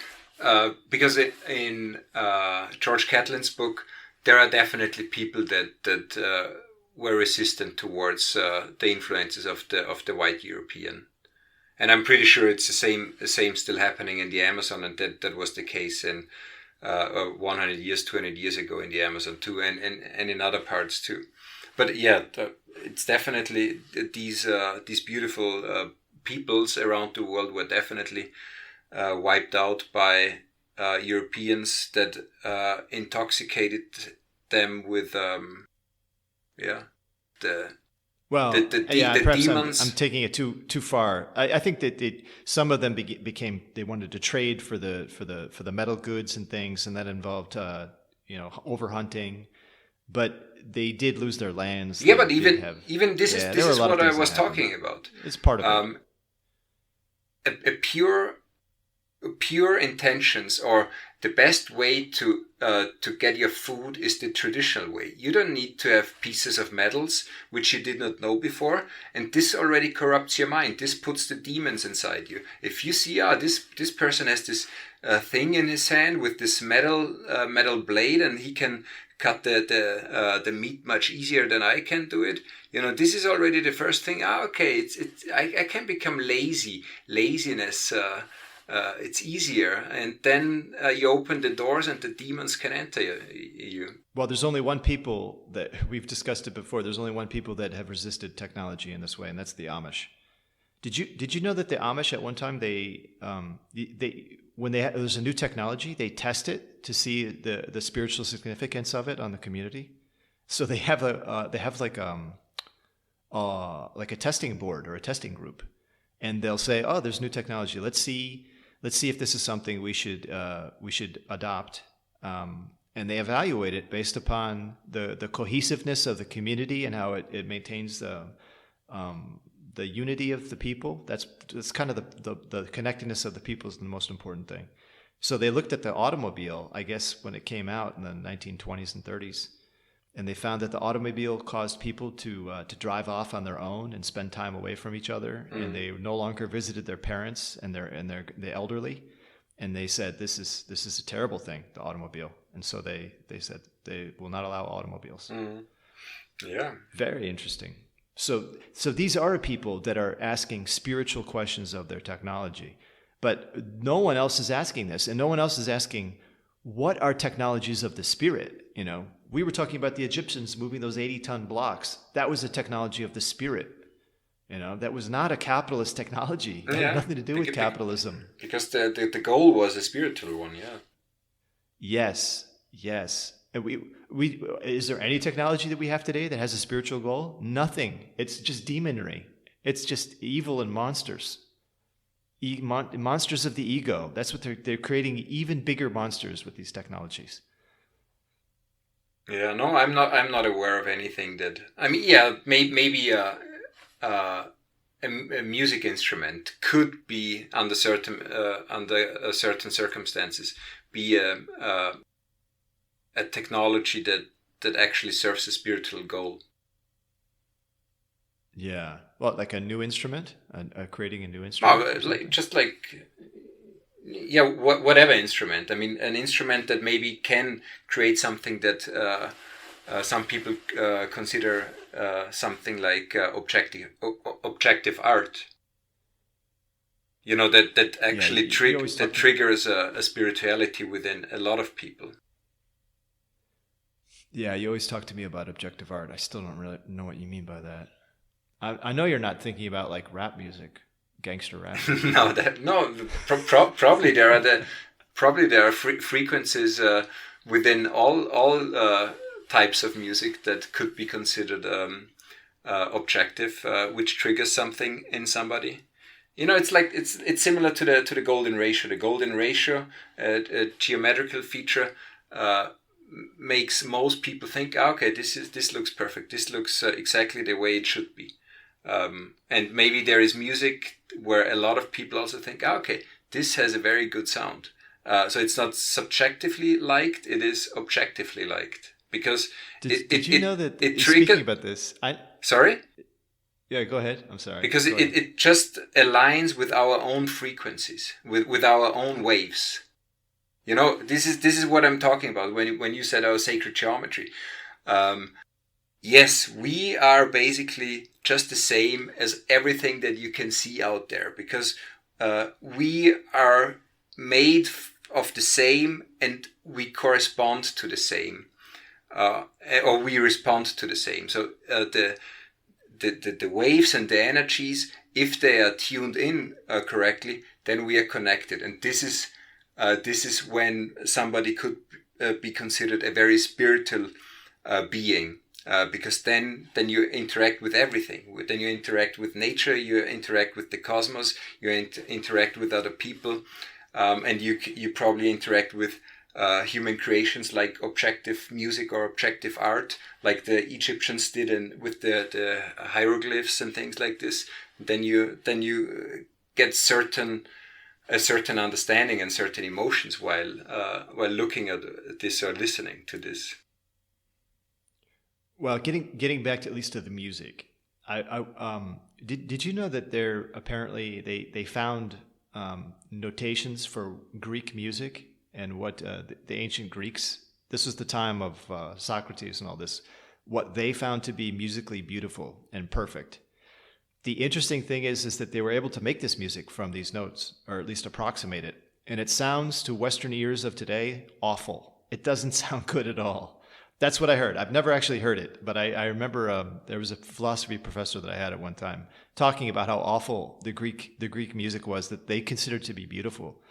because in George Catlin's book, there are definitely people that were resistant towards the influences of the white European, and I'm pretty sure it's the same still happening in the Amazon, and that was the case in 100 years, 200 years ago in the Amazon too, and in other parts too. But yeah, it's definitely these beautiful peoples around the world were definitely wiped out by Europeans that intoxicated them with the demons. I'm taking it too far. I think that some of them became they wanted to trade for the metal goods and things, and that involved overhunting, but they did lose their lands. Yeah, but even this is what I was talking about. It's part of it. A pure intentions, or the best way to get your food is the traditional way. You don't need to have pieces of metals which you did not know before, and this already corrupts your mind. This puts the demons inside you. If you see, this person has this thing in his hand with this metal blade, and he can cut the meat much easier than I can do it. You know, this is already the first thing. Okay, I can become lazy. Laziness. It's easier, and then you open the doors and the demons can enter you. Well, there's only one people that we've discussed it before. There's only one people that have resisted technology in this way, and that's the Amish. Did you know that the Amish at one time they when there's a new technology, they test it to see the spiritual significance of it on the community. So they have like a testing board or a testing group, and they'll say, "Oh, there's new technology. Let's see if this is something we should adopt." And they evaluate it based upon the cohesiveness of the community and how it maintains the unity of the people. That's kind of the connectedness of the people is the most important thing. So they looked at the automobile, I guess, when it came out in the 1920s and 30s, and they found that the automobile caused people to drive off on their own and spend time away from each other, and they no longer visited their parents and the elderly. And they said, this is a terrible thing, the automobile. And so they said they will not allow automobiles. Yeah. Very interesting. So these are people that are asking spiritual questions of their technology. But no one else is asking this. And no one else is asking, what are technologies of the spirit? You know, we were talking about the Egyptians moving those 80-ton blocks. That was a technology of the spirit. You know, that was not a capitalist technology. It had nothing to do with capitalism. Because the goal was a spiritual one, yeah. Yes. And we is there any technology that we have today that has a spiritual goal? Nothing. It's just demonry. It's just evil and monsters. Monsters of the ego. That's what they're creating, even bigger monsters with these technologies. Yeah, no, I'm not aware of anything that. I mean, yeah, maybe a music instrument could be under certain circumstances be a technology that actually serves a spiritual goal. Yeah, well, like a new instrument, creating a new instrument. Whatever instrument. I mean, an instrument that maybe can create something that some people consider something like objective art. You know, that actually triggers a spirituality within a lot of people. Yeah, you always talk to me about objective art. I still don't really know what you mean by that. I know you're not thinking about like rap music, gangster rap. Probably there are frequencies within all types of music that could be considered objective, which triggers something in somebody. You know, it's similar to the golden ratio. The golden ratio, a geometrical feature, makes most people think, okay, this looks perfect. This looks exactly the way it should be. And maybe there is music where a lot of people also think, okay, this has a very good sound. So it's not subjectively liked; it is objectively liked because did you know that? It speaking about this, Sorry. Yeah, go ahead. I'm sorry. Because it just aligns with our own frequencies, with our own waves. You know, this is what I'm talking about when you said our sacred geometry. Yes, we are basically just the same as everything that you can see out there because we are made of the same and we correspond to the same, or we respond to the same. So the waves and the energies, if they are tuned in correctly, then we are connected. And this is when somebody could be considered a very spiritual being, because then you interact with everything. Then you interact with nature, you interact with the cosmos, you interact with other people, and you probably interact with human creations like objective music or objective art, like the Egyptians did with the hieroglyphs and things like this. Then you get a certain understanding and certain emotions while looking at this or listening to this. Well, getting back to at least to the music, did you know that there apparently they found notations for Greek music and what the ancient Greeks, this was the time of Socrates and all this, what they found to be musically beautiful and perfect. The interesting thing is that they were able to make this music from these notes, or at least approximate it. And it sounds to Western ears of today awful. It doesn't sound good at all. That's what I heard. I've never actually heard it, but I remember there was a philosophy professor that I had at one time talking about how awful the Greek music was that they considered to be beautiful.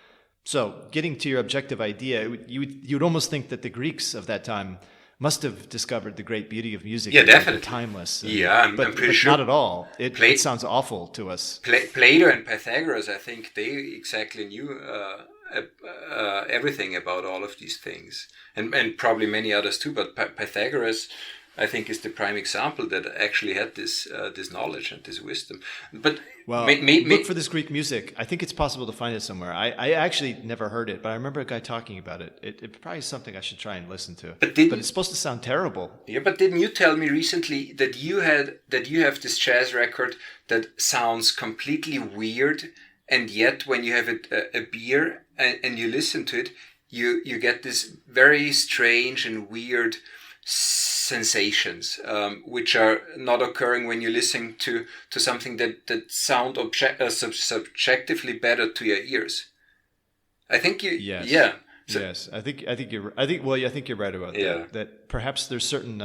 So, getting to your objective idea, you would almost think that the Greeks of that time must have discovered the great beauty of music. Yeah, definitely. Timeless. I'm pretty sure. Not at all. It sounds awful to us. Plato and Pythagoras, I think they exactly knew everything about all of these things, and probably many others too. But Pythagoras, I think, is the prime example that actually had this knowledge and this wisdom. But look for this Greek music. I think it's possible to find it somewhere. I actually never heard it, but I remember a guy talking about it. It probably is something I should try and listen to. But it's supposed to sound terrible. Yeah, but didn't you tell me recently that you have this jazz record that sounds completely weird, and yet when you have a beer and you listen to it, you get this very strange and weird sensations, which are not occurring when you're listening to something that sound subjectively better to your ears. I think you. Yes. Yeah. So, yes. I think you're right about that. That perhaps there's certain.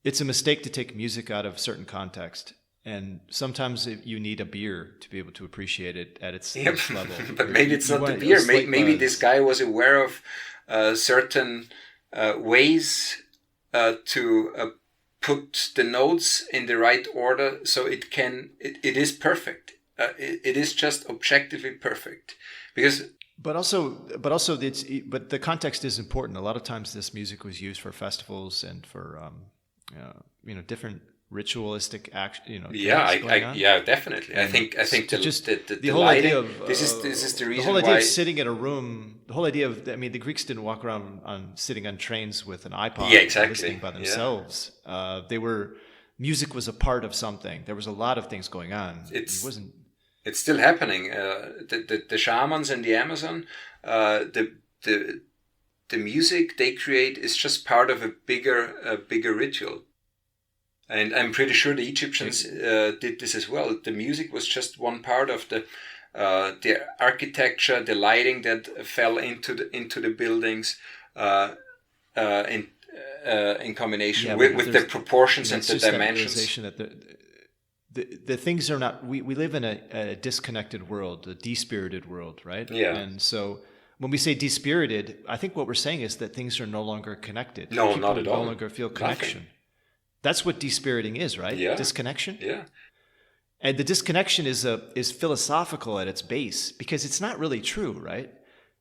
It's a mistake to take music out of certain context. And sometimes you need a beer to be able to appreciate it at its level. But maybe it's not the beer. Maybe this guy was aware of certain ways to put the notes in the right order, so it is perfect. It is just objectively perfect, because. But the context is important. A lot of times, this music was used for festivals and for different ritualistic action. Definitely. And I think the whole lighting, idea of this is the reason the whole idea why of sitting in a room. The whole idea of the Greeks didn't walk around sitting on trains with an iPod, listening by themselves. Music was a part of something. There was a lot of things going on. It's still happening. The shamans in the Amazon, the music they create is just part of a bigger ritual. And I'm pretty sure the Egyptians did this as well. The music was just one part of the architecture, the lighting that fell into the buildings, in combination with the proportions and the dimensions. The things are not. We live in a disconnected world, a despirited world, right? Yeah. And so when we say despirited, I think what we're saying is that things are no longer connected. No, People not at all. No longer feel connection. Nothing. That's what dispiriting is, right? Yeah. Disconnection. Yeah. And the disconnection is philosophical at its base, because it's not really true, right?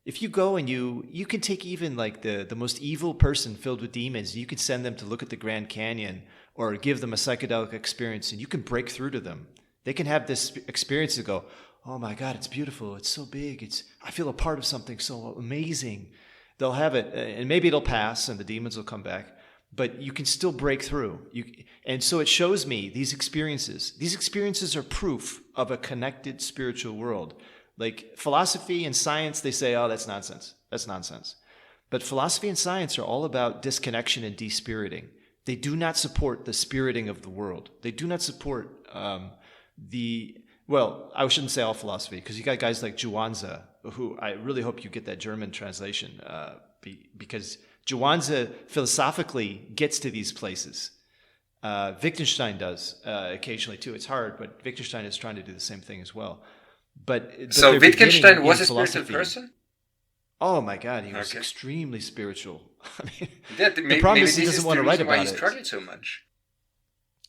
If you go and you can take even like the most evil person filled with demons, you can send them to look at the Grand Canyon or give them a psychedelic experience, and you can break through to them. They can have this experience and go, oh my God, it's beautiful. It's so big. I feel a part of something so amazing. They'll have it, and maybe it'll pass and the demons will come back. But you can still break through. And so it shows me these experiences are proof of a connected spiritual world. Like philosophy and science, they say, oh, that's nonsense. That's nonsense. But philosophy and science are all about disconnection and despiriting. They do not support the spiriting of the world. They do not support I shouldn't say all philosophy, because you got guys like Zhuangzi, who I really hope you get that German translation, because Zhuangzi philosophically gets to these places. Wittgenstein does occasionally too. It's hard, but Wittgenstein is trying to do the same thing as well. But so Wittgenstein was a spiritual person? Oh my God, he was extremely spiritual. I mean, the problem is he doesn't want to write about it. He struggled so much.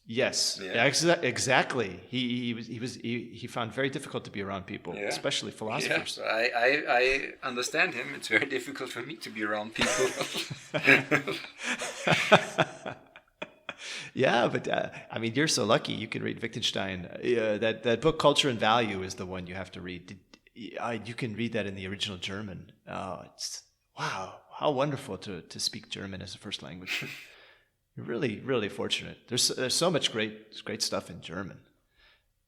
Yes, exactly. He found it very difficult to be around people, especially philosophers. Yeah, I understand him. It's very difficult for me to be around people. Yeah, but you're so lucky. You can read Wittgenstein. That book, Culture and Value, is the one you have to read. You can read that in the original German. Wow, how wonderful to speak German as a first language. You're really, really fortunate. There's so much great stuff in German.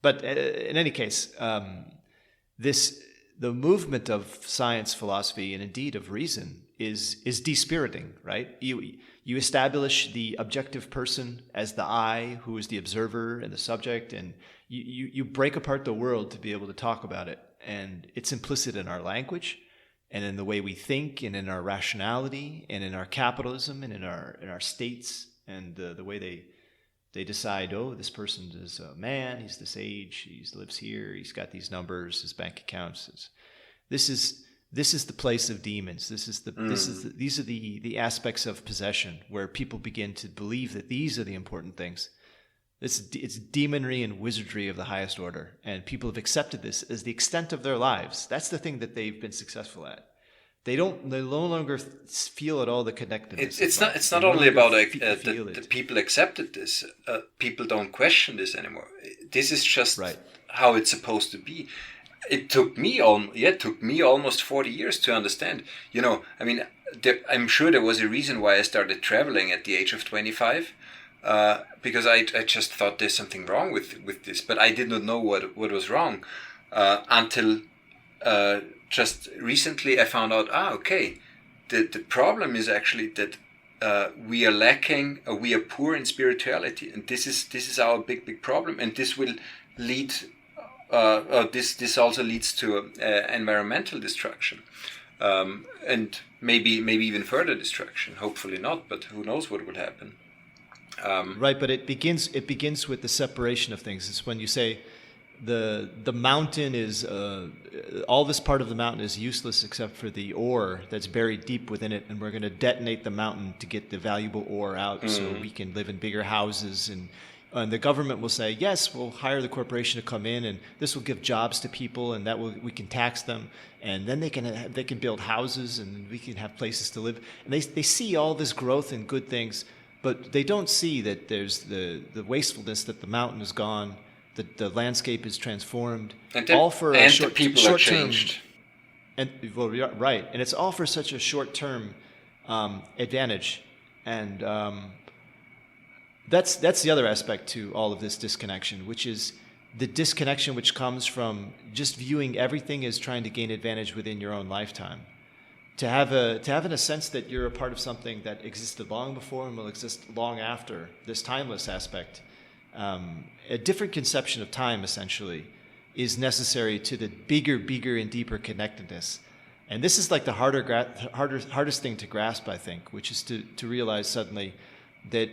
But in any case, the movement of science, philosophy, and indeed of reason is dispiriting, right? You establish the objective person as the I, who is the observer and the subject, and you break apart the world to be able to talk about it. And it's implicit in our language, and in the way we think, and in our rationality, and in our capitalism, and in our states, and the way they decide, oh, this person is a man, he's this age, he lives here, he's got these numbers, his bank accounts. This is the place of demons. These are the aspects of possession where people begin to believe that these are the important things. It's demonry and wizardry of the highest order, and people have accepted this as the extent of their lives. That's the thing that they've been successful at. They no longer feel at all the connectedness. It's not only about the people accepted this. People don't question this anymore. This is just how it's supposed to be. It took me almost 40 years to understand. I mean, I'm sure there was a reason why I started traveling at the age of 25, because I just thought there's something wrong with this, but I did not know what was wrong until just recently I found out. Okay, the problem is actually that we are lacking, we are poor in spirituality, and this is our big problem, and this will lead. This also leads to environmental destruction, and maybe even further destruction. Hopefully not, but who knows what will happen. Right, but it begins with the separation of things. It's when you say the mountain is all this part of the mountain is useless except for the ore that's buried deep within it, and we're going to detonate the mountain to get the valuable ore out so we can live in bigger houses, and the government will say, yes, we'll hire the corporation to come in, and this will give jobs to people, and we can tax them, and then they can build houses, and we can have places to live. And they see all this growth and good things, but they don't see that there's the wastefulness, that the mountain is gone, that the landscape is transformed, all for a short term. And right, and it's all for such a short term advantage, and That's the other aspect to all of this disconnection, which is the disconnection which comes from just viewing everything as trying to gain advantage within your own lifetime. To have in a sense that you're a part of something that existed long before and will exist long after, this timeless aspect. A different conception of time, essentially, is necessary to the bigger and deeper connectedness. And this is like the hardest thing to grasp, I think, which is to realize suddenly that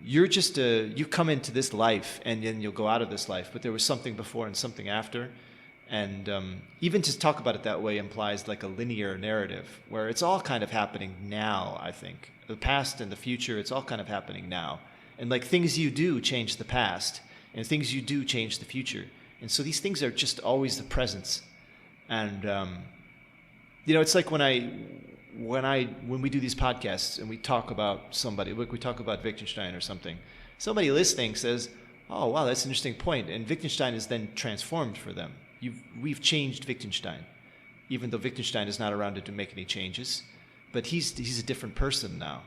you're just you come into this life and then you'll go out of this life, but there was something before and something after, and even to talk about it that way implies like a linear narrative where it's all kind of happening now. I think the past and the future, it's all kind of happening now, and like things you do change the past, and things you do change the future, and so these things are just always the presence, and it's like when we do these podcasts and we talk about somebody, like we talk about Wittgenstein or something, somebody listening says, oh, wow, that's an interesting point. And Wittgenstein is then transformed for them. We've changed Wittgenstein, even though Wittgenstein is not around to make any changes. But he's a different person now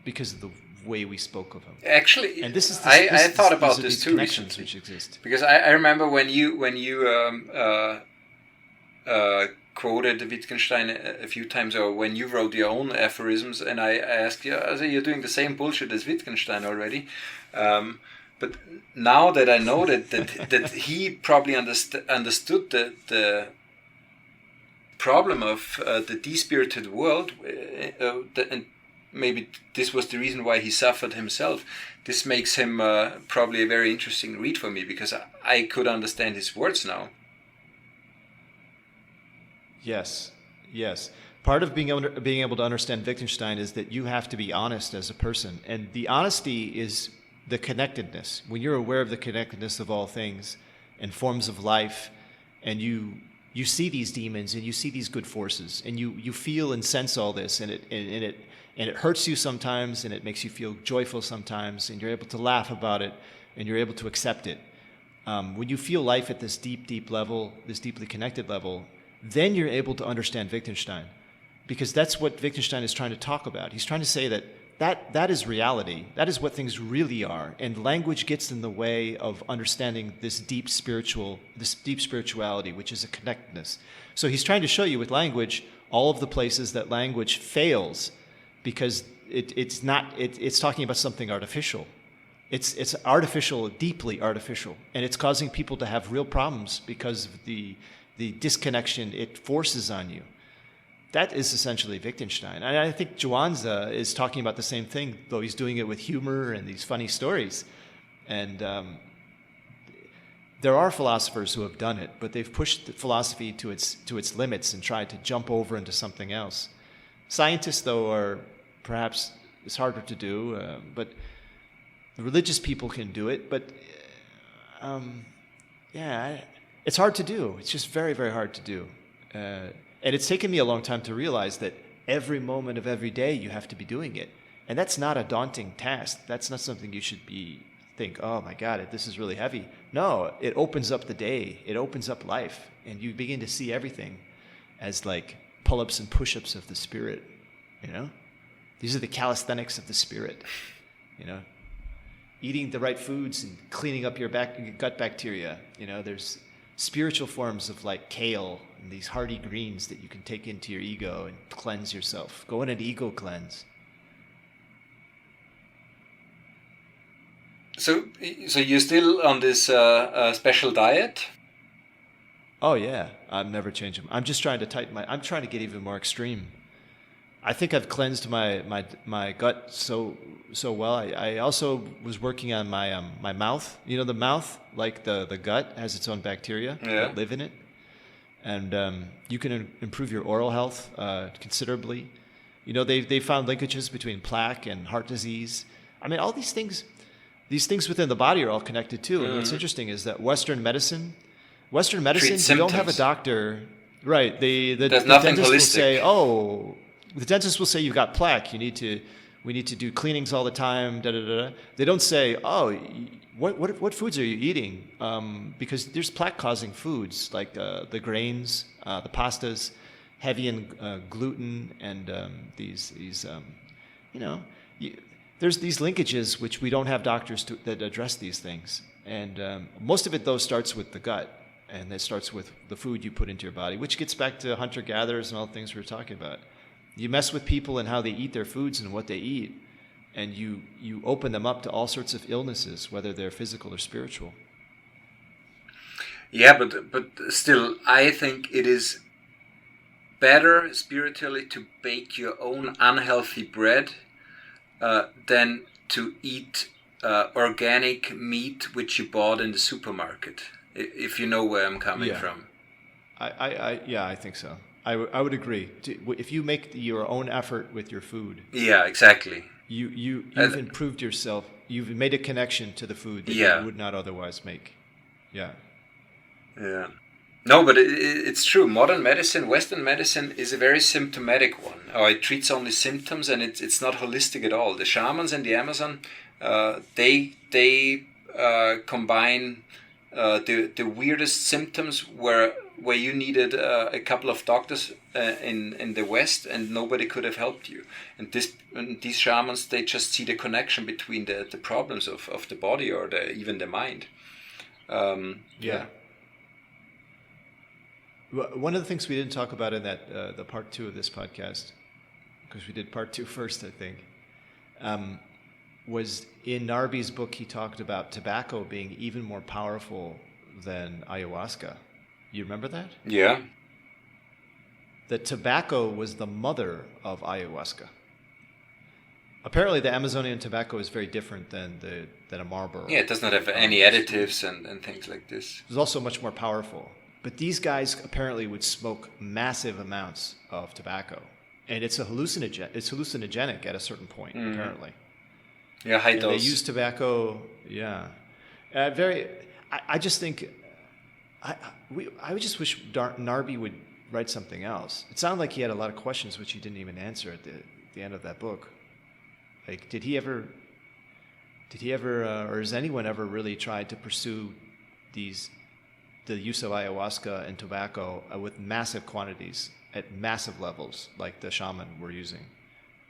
because of the way we spoke of him. Actually, and I thought about this too recently. Which exist. Because I remember when you quoted Wittgenstein a few times, or when you wrote your own aphorisms, and I asked you, you're doing the same bullshit as Wittgenstein already. But now that I know that he probably understood the problem of the despirited world, and maybe this was the reason why he suffered himself, this makes him probably a very interesting read for me, because I could understand his words now. Yes. Part of being able to understand Wittgenstein is that you have to be honest as a person. And the honesty is the connectedness. When you're aware of the connectedness of all things and forms of life, and you see these demons and you see these good forces, and you feel and sense all this, and it hurts you sometimes, and it makes you feel joyful sometimes, and you're able to laugh about it, and you're able to accept it. When you feel life at this deep level, this deeply connected level, then you're able to understand Wittgenstein, because that's what Wittgenstein is trying to talk about. He's trying to say that is reality. That is what things really are, and language gets in the way of understanding this deep spirituality, which is a connectedness. So he's trying to show you with language all of the places that language fails, because it's talking about something artificial. It's artificial, deeply artificial, and it's causing people to have real problems because of the disconnection it forces on you. That is essentially Wittgenstein. And I think Zhuangzi is talking about the same thing, though he's doing it with humor and these funny stories. And there are philosophers who have done it, but they've pushed the philosophy to its limits and tried to jump over into something else. Scientists, though, are perhaps it's harder to do, but the religious people can do it. But it's hard to do. It's just very, very hard to do. And it's taken me a long time to realize that every moment of every day you have to be doing it. And that's not a daunting task. That's not something you should think, oh my God, this is really heavy. No, it opens up the day. It opens up life. And you begin to see everything as like pull-ups and push-ups of the spirit, you know? These are the calisthenics of the spirit, you know? Eating the right foods and cleaning up your gut bacteria. You know, there's spiritual forms of like kale and these hardy greens that you can take into your ego and cleanse yourself. Go on an ego cleanse. So you're still on this special diet? Oh yeah, I'm never changing. I'm just trying to I'm trying to get even more extreme. I think I've cleansed my gut so well. I also was working on my mouth. You know, the mouth, like the gut, has its own bacteria that live in it, and you can improve your oral health considerably. You know, they found linkages between plaque and heart disease. I mean, all these things within the body are all connected too. And what's interesting is that Western medicine, you don't have a doctor, right? The dentist will say, oh. The dentist will say you've got plaque. We need to do cleanings all the time. Da da da. They don't say, oh, what foods are you eating? Because there's plaque-causing foods like the grains, the pastas, heavy in gluten, and there's these linkages which we don't have doctors that address these things. And most of it though starts with the gut, and it starts with the food you put into your body, which gets back to hunter-gatherers and all the things we were talking about. You mess with people and how they eat their foods and what they eat, and you open them up to all sorts of illnesses, whether they're physical or spiritual. Yeah, but still, I think it is better spiritually to bake your own unhealthy bread than to eat organic meat which you bought in the supermarket, if you know where I'm coming from. I think so. I would agree. If you make your own effort with your food. Yeah, exactly. You've improved yourself. You've made a connection to the food that you would not otherwise make. Yeah. Yeah. No, but it's true. Modern medicine, Western medicine, is a very symptomatic one. It treats only symptoms, and it's not holistic at all. The shamans in the Amazon, they combine the weirdest symptoms where you needed a couple of doctors in the West, and nobody could have helped you. And these shamans, they just see the connection between the problems of the body or even the mind. Yeah. One of the things we didn't talk about in that the part 2 of this podcast, because we did part 2 first, I think, was in Narby's book. He talked about tobacco being even more powerful than ayahuasca. You remember that? Yeah. That tobacco was the mother of ayahuasca. Apparently, the Amazonian tobacco is very different than a Marlboro. Yeah, it does not have any additives and things like this. It's also much more powerful. But these guys apparently would smoke massive amounts of tobacco, and it's hallucinogenic at a certain point, apparently. Yeah, high dose. They use tobacco. Yeah, I just think. I would just wish Narby would write something else. It sounded like he had a lot of questions which he didn't even answer at the end of that book. Like, did he ever, or has anyone ever really tried to pursue the use of ayahuasca and tobacco with massive quantities at massive levels, like the shaman were using,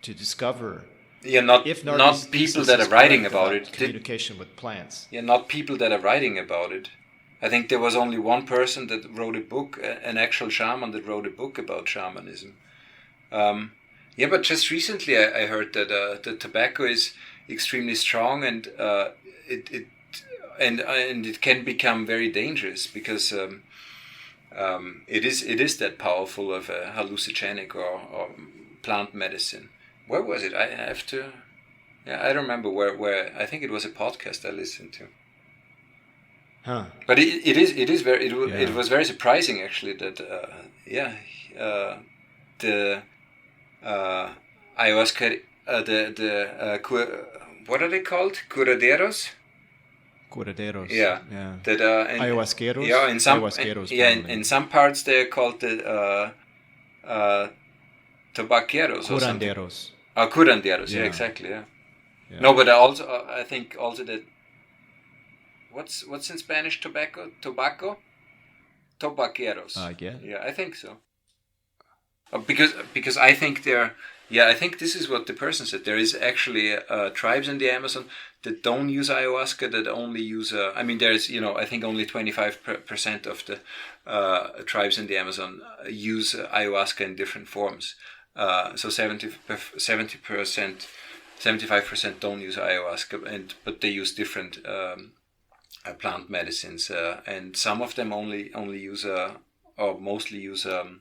to discover? Yeah, not people that are writing about it. Communication with plants. Yeah, not people that are writing about it. I think there was only one person that wrote a book, an actual shaman that wrote a book about shamanism. But just recently I heard that the tobacco is extremely strong, and it can become very dangerous because it is that powerful of a hallucinogenic or plant medicine. Where was it? I have to. Yeah, I don't remember where. I think it was a podcast I listened to. Huh. But it was very surprising actually that the ayahuasca what are they called, curaderos? Curaderos. Yeah. That ayahuasqueros. Yeah, in some ayahuasqueros, in some parts they're called the tabaqueros or something. Curanderos. Curanderos. Yeah, exactly. Yeah. No, but also I think also that what's in Spanish tobacco? Tabaqueros. Yeah, I think so. Because I think I think this is what the person said. There is actually tribes in the Amazon that don't use ayahuasca, that only use. I mean, there's I think only 25% of the tribes in the Amazon use ayahuasca in different forms. So 70%, 75% don't use ayahuasca, but they use different plant medicines, and some of them only use or mostly use the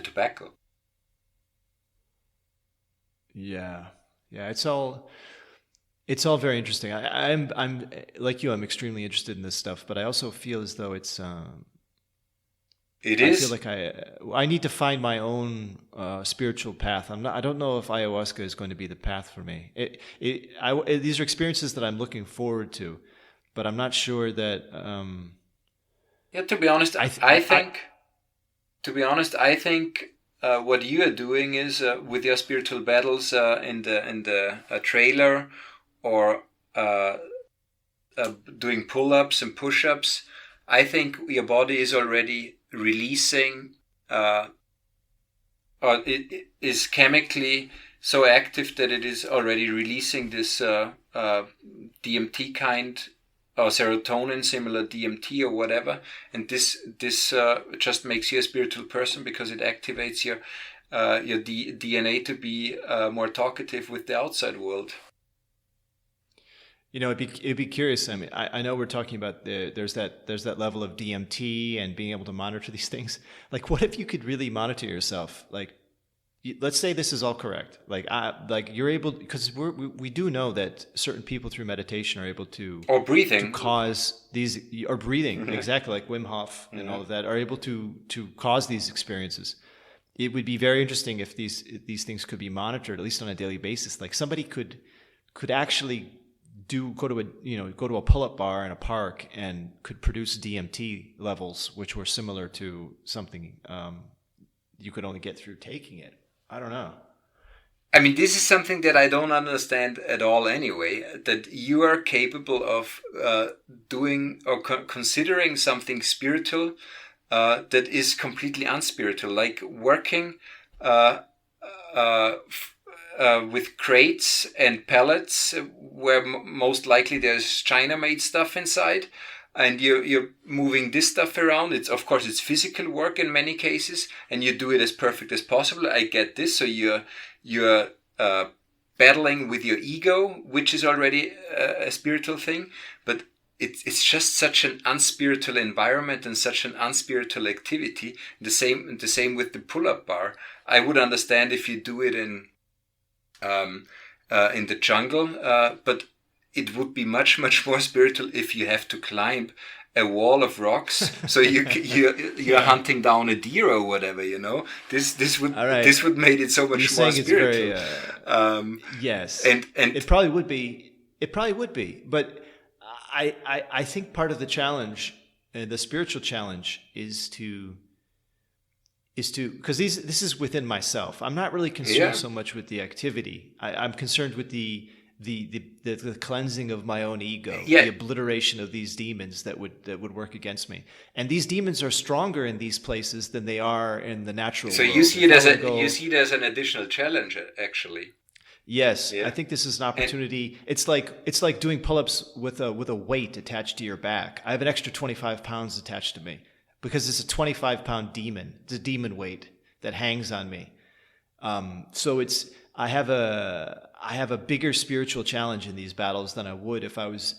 tobacco. Yeah, it's all very interesting. I'm like you. I'm extremely interested in this stuff, but I also feel as though it's. I feel like I need to find my own spiritual path. I don't know if ayahuasca is going to be the path for me. These are experiences that I'm looking forward to, but I'm not sure that. To be honest, I think what you are doing is with your spiritual battles in the trailer, or doing pull-ups and push-ups. I think your body is already releasing, or it is chemically so active that it is already releasing this DMT kind, or serotonin, similar DMT or whatever, and this just makes you a spiritual person because it activates your DNA to be more talkative with the outside world. It'd be curious. I mean, I know we're talking about there's that level of DMT and being able to monitor these things. Like, what if you could really monitor yourself? Like, let's say this is all correct. Like you're able, because we do know that certain people through meditation are able to, or breathing, to cause these, or breathing, exactly, like Wim Hof and all of that, are able to cause these experiences. It would be very interesting if these things could be monitored, at least on a daily basis. Like, somebody could actually go to a pull-up bar in a park and could produce DMT levels which were similar to something you could only get through taking it. I don't know. I mean, this is something that I don't understand at all anyway, that you are capable of doing or considering something spiritual that is completely unspiritual, like working with crates and pallets where most likely there's China-made stuff inside, and you're moving this stuff around. It's physical work in many cases, and you do it as perfect as possible. I get this. So you're battling with your ego, which is already a spiritual thing, but it's just such an unspiritual environment and such an unspiritual activity. The same with the pull-up bar. I would understand if you do it in the jungle, but it would be much, much more spiritual if you have to climb a wall of rocks. So you're hunting down a deer or whatever. This would make it so much more spiritual. Yes, and it probably would be. But I think part of the challenge, the spiritual challenge, is to because this is within myself. I'm not really concerned so much with the activity. I'm concerned with the cleansing of my own ego, the obliteration of these demons that would work against me. And these demons are stronger in these places than they are in the natural world. So you see it as an additional challenge, actually. Yes, I think this is an opportunity. It's like doing pull-ups with a weight attached to your back. I have an extra 25 pounds attached to me because it's a 25-pound demon. It's a demon weight that hangs on me. So I have a bigger spiritual challenge in these battles than I would if I was,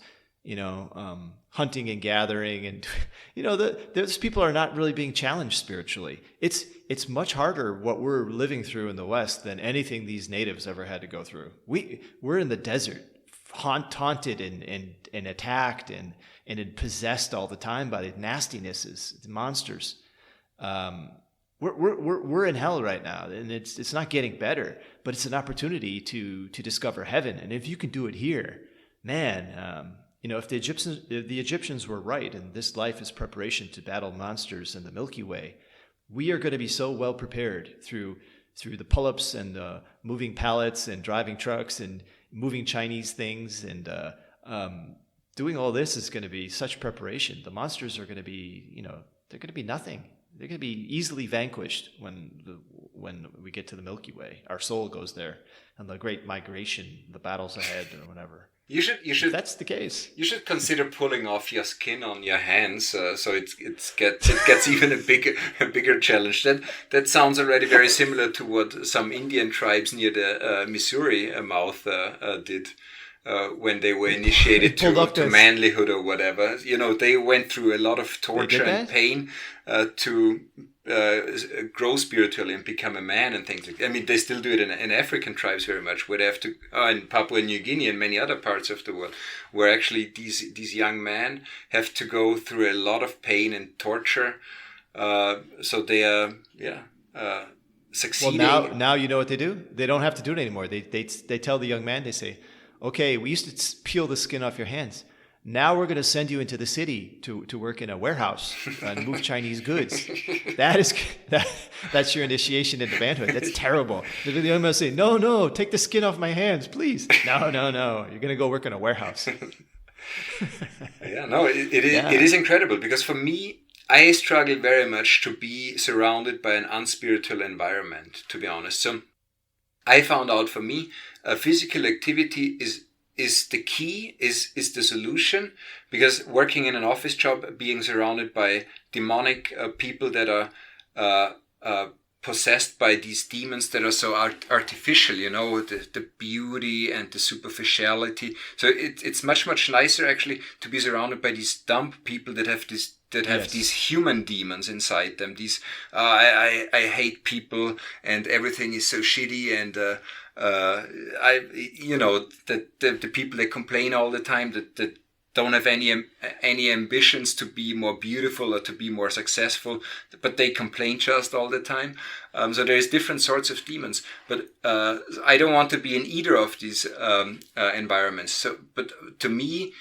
hunting and gathering, and those people are not really being challenged spiritually. It's much harder what we're living through in the West than anything these natives ever had to go through. We're in the desert taunted and attacked and possessed all the time by the nastinesses, the monsters. We're in hell right now, and it's not getting better, but it's an opportunity to discover heaven. And if you can do it here, man, if the Egyptians were right, and this life is preparation to battle monsters in the Milky Way, we are going to be so well prepared through the pull-ups and moving pallets and driving trucks and moving Chinese things and doing all this is going to be such preparation. The monsters are going to be, they're going to be nothing. They're going to be easily vanquished when we get to the Milky Way. Our soul goes there, and the great migration, the battles ahead, or whatever. You should. If that's the case. You should consider pulling off your skin on your hands, so it gets even a bigger challenge. That sounds already very similar to what some Indian tribes near the Missouri mouth did. When they were initiated to manlyhood or whatever, they went through a lot of torture and pain to grow spiritually and become a man and things like that. I mean, they still do it in African tribes very much, where they have to, in Papua New Guinea and many other parts of the world, where actually these young men have to go through a lot of pain and torture. So they are, succeeding. Well, now you know what they do? They don't have to do it anymore. They tell the young man, they say, okay, we used to peel the skin off your hands. Now we're going to send you into the city to work in a warehouse and move Chinese goods. That's your initiation into manhood. That's terrible. The young man say, no, take the skin off my hands, please. No. You're going to go work in a warehouse. It is incredible, because for me, I struggle very much to be surrounded by an unspiritual environment, to be honest. So I found out for me, physical activity is the key, is the solution, because working in an office job, being surrounded by demonic people that are possessed by these demons that are so artificial, the beauty and the superficiality. So it's much nicer actually to be surrounded by these dumb people that have these human demons inside them. These I hate people and everything is so shitty, and the people that complain all the time, that don't have any ambitions to be more beautiful or to be more successful, but they complain just all the time. So there's different sorts of demons, but I don't want to be in either of these environments. So, but to me,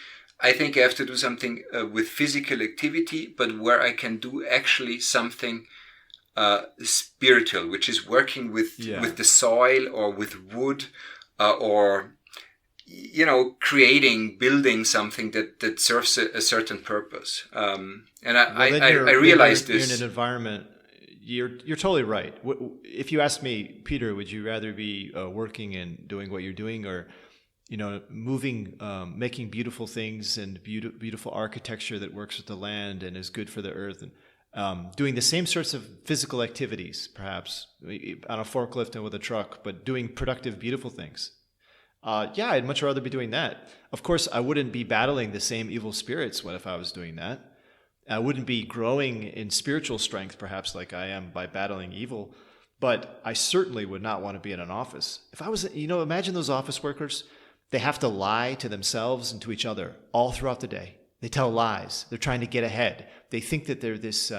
I think I have to do something with physical activity, but where I can do actually something spiritual, which is working with the soil or with wood, or building something that serves a certain purpose. And I realized this. You're in an environment. You're totally right. If you ask me, Peter, would you rather be working and doing what you're doing, or moving, making beautiful things and beautiful architecture that works with the land and is good for the earth, and doing the same sorts of physical activities, perhaps on a forklift and with a truck, but doing productive, beautiful things. I'd much rather be doing that. Of course, I wouldn't be battling the same evil spirits. What if I was doing that? I wouldn't be growing in spiritual strength, perhaps like I am by battling evil. But I certainly would not want to be in an office. If I was, imagine those office workers. They have to lie to themselves and to each other all throughout the day. They tell lies. They're trying to get ahead. They think that they're this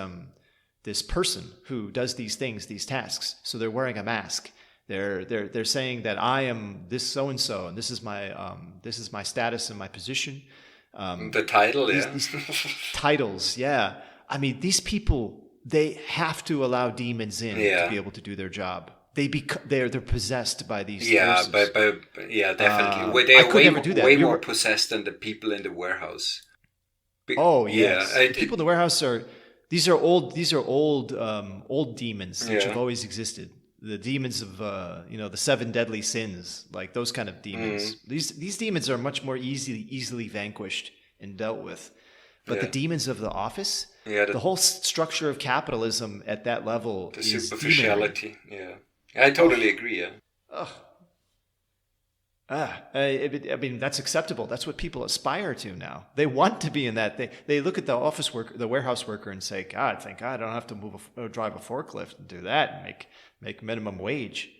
person who does these things, these tasks. So they're wearing a mask. They're saying that I am this so and so, and this is my status and my position. The title, these titles, yeah. I mean, these people, they have to allow demons in to be able to do their job. They're possessed by these forces. Definitely. They're way more possessed than the people in the warehouse. Yes. The people in the warehouse are old demons which have always existed. The demons of the 7 deadly sins, like those kind of demons. These demons are much more easily vanquished and dealt with. But the demons of the office, the whole structure of capitalism at that level is superficiality. Demon. I totally agree. I mean, that's acceptable. That's what people aspire to now. They want to be in that. They look at the office worker, the warehouse worker, and say, "God, thank God, I don't have to drive a forklift and do that and make minimum wage."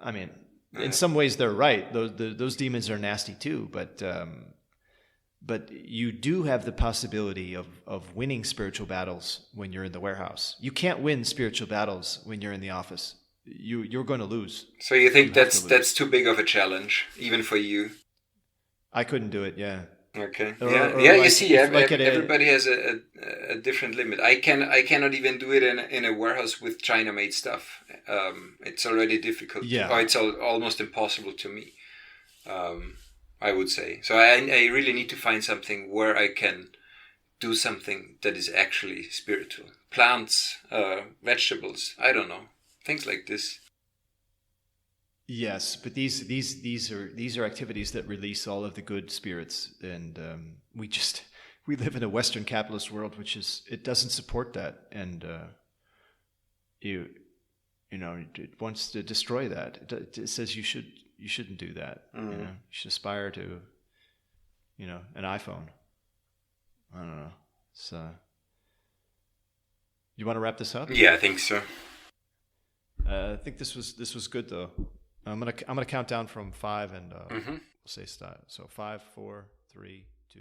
I mean, in some ways they're right. Those demons are nasty too, but you do have the possibility of winning spiritual battles when you're in the warehouse. You can't win spiritual battles when you're in the office. You're going to lose. So you think that's too big of a challenge, even for you? I couldn't do it. Yeah. Okay. Or You see, like everybody has a different limit. I cannot even do it in a warehouse with China-made stuff. It's already difficult. Yeah. Or it's almost impossible to me. I would say. So I really need to find something where I can do something that is actually spiritual. Plants, vegetables. I don't know, things like this. Yes, but these are activities that release all of the good spirits, and we live in a Western capitalist world, it doesn't support that, and it wants to destroy that. It says you shouldn't do that. Mm-hmm. You should aspire to, an iPhone. I don't know. So, you want to wrap this up? Yeah, I think so. I think this was good though. I'm gonna count down from 5 and we'll say stop. So 5, 4, 3, 2.